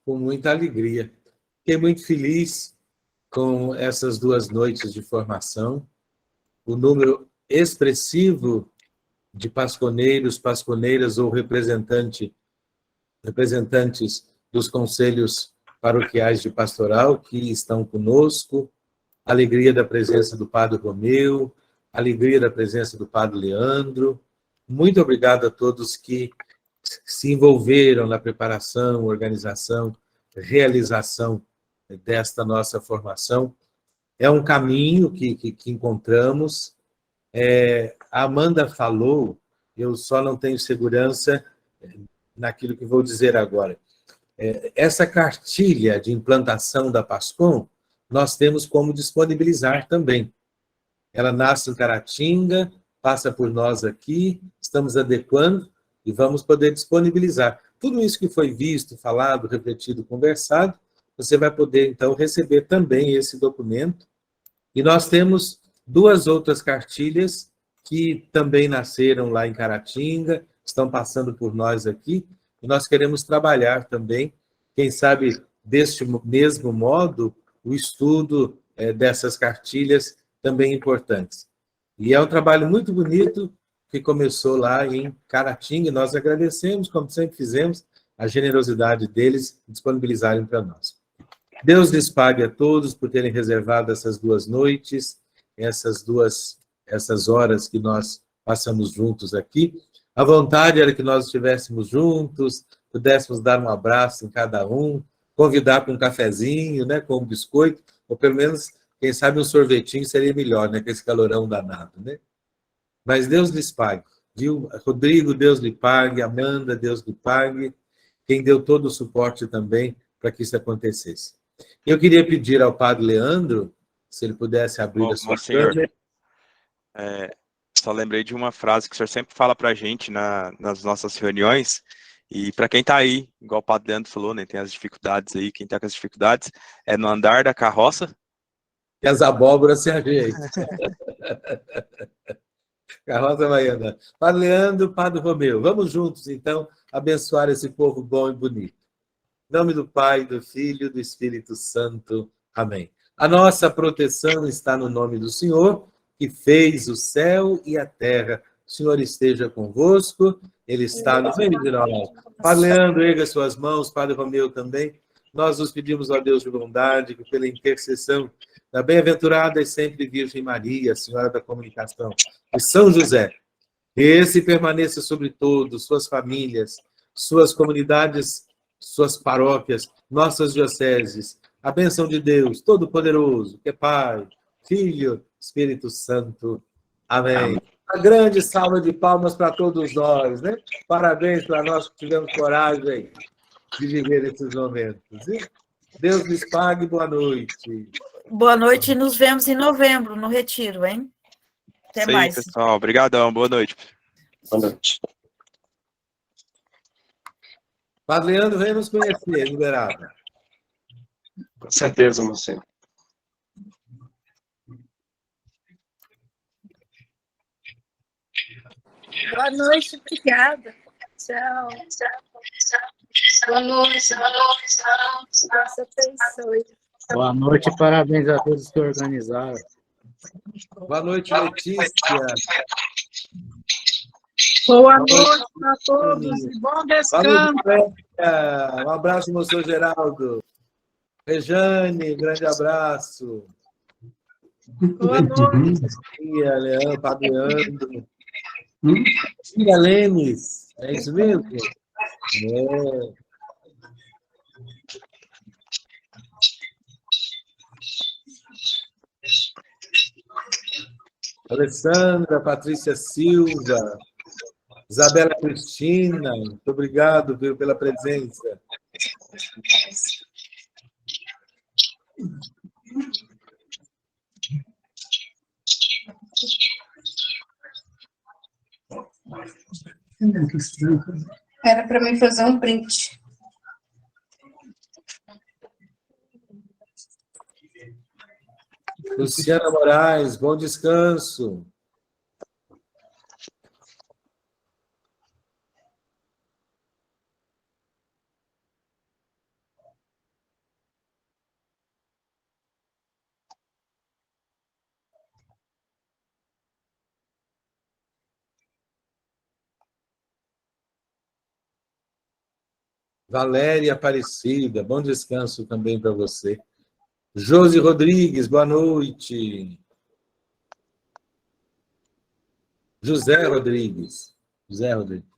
Com muita alegria. Fiquei muito feliz com essas 2 noites de formação, o número expressivo de pasconeiros, pasconeiras ou representantes dos conselhos paroquiais de pastoral que estão conosco, a alegria da presença do Padre Romeu, a alegria da presença do Padre Leandro. Muito obrigado a todos que se envolveram na preparação, organização, realização desta nossa formação. É um caminho que encontramos. A Amanda falou, eu só não tenho segurança naquilo que vou dizer agora. Essa cartilha de implantação da PASCOM, nós temos como disponibilizar também. Ela nasce em Caratinga, passa por nós aqui, estamos adequando e vamos poder disponibilizar. Tudo isso que foi visto, falado, refletido, conversado, você vai poder, então, receber também esse documento. E nós temos 2 outras cartilhas que também nasceram lá em Caratinga, estão passando por nós aqui, e nós queremos trabalhar também, quem sabe, deste mesmo modo, o estudo dessas cartilhas também importantes. E é um trabalho muito bonito que começou lá em Caratinga, e nós agradecemos, como sempre fizemos, a generosidade deles disponibilizarem para nós. Deus lhes pague a todos por terem reservado essas 2 noites, essas horas que nós passamos juntos aqui. A vontade era que nós estivéssemos juntos, pudéssemos dar um abraço em cada um, convidar para um cafezinho, né, com um biscoito, ou pelo menos, quem sabe, um sorvetinho seria melhor, né, com esse calorão danado, né? Mas Deus lhes pague. Viu? Rodrigo, Deus lhe pague. Amanda, Deus lhe pague. Quem deu todo o suporte também para que isso acontecesse. Eu queria pedir ao Padre Leandro, se ele pudesse abrir a sua câmera. Só lembrei de uma frase que o senhor sempre fala para a gente nas nossas reuniões, E para quem está aí, igual o Padre Leandro falou, né, tem as dificuldades aí, quem está com as dificuldades, é no andar da carroça. Que as abóboras se ajeitem. Carroça vai andar. Padre Leandro, Padre Romeu, vamos juntos, então, abençoar esse povo bom e bonito. Em nome do Pai, do Filho e do Espírito Santo. Amém. A nossa proteção está no nome do Senhor, que fez o céu e a terra. O Senhor esteja convosco, Ele está no meio de nós. Padre Leandro, erga suas mãos, Padre Romeu também. Nós nos pedimos a Deus de bondade, que pela intercessão da bem-aventurada e sempre Virgem Maria, Senhora da Comunicação, de São José, esse permaneça sobre todos, suas famílias, suas comunidades, suas paróquias, nossas dioceses. A bênção de Deus Todo-Poderoso, que é Pai, Filho, Espírito Santo. Amém. Uma grande salva de palmas para todos nós, né? Parabéns para nós que tivemos coragem de viver esses momentos. Deus lhes pague, boa noite. Boa noite e nos vemos em novembro, no Retiro, hein? Até Isso aí, mais. pessoal. Obrigadão. Boa noite. Boa noite. Padre Leandro, venha nos conhecer, liberado. Com certeza, Monsenhor. Boa noite, obrigada. Tchau. Boa noite. Deus abençoe. Boa noite e parabéns a todos que organizaram. Boa noite, Letícia. Boa noite a todos e bom Boa descanso. noite, Clécia. Um abraço, moço Geraldo. Rejane, grande abraço. Boa noite. Tia, Leandro, Padre Leandro. Tia Lênis, é isso mesmo? É. Alessandra, Patrícia Silva, Isabela Cristina, muito obrigado, viu, pela presença. Era para mim fazer um print. Luciana Moraes, bom descanso. Valéria Aparecida, bom descanso também para você. Josi Rodrigues, boa noite. José Rodrigues. José Rodrigues.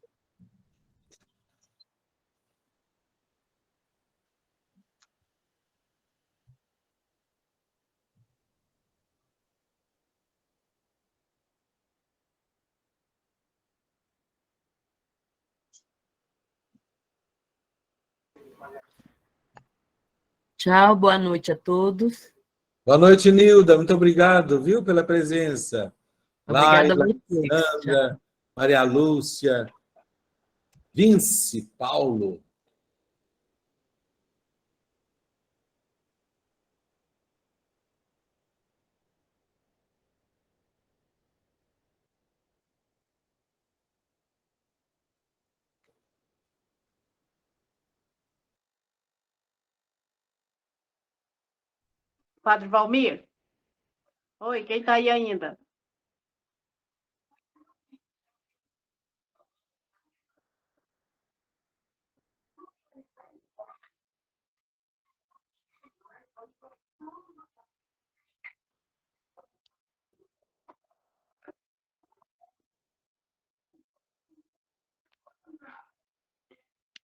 Tchau, boa noite a todos. Boa noite, Nilda. Muito obrigado, viu, pela presença. Obrigada a Laila, vocês. Sandra, Maria Lúcia, Vince, Paulo. Padre Valmir? Oi, quem está aí ainda?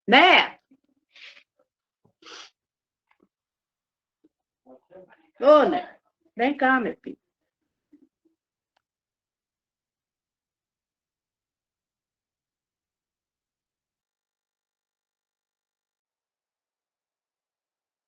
Né? Ô, né? Vem cá, meu filho.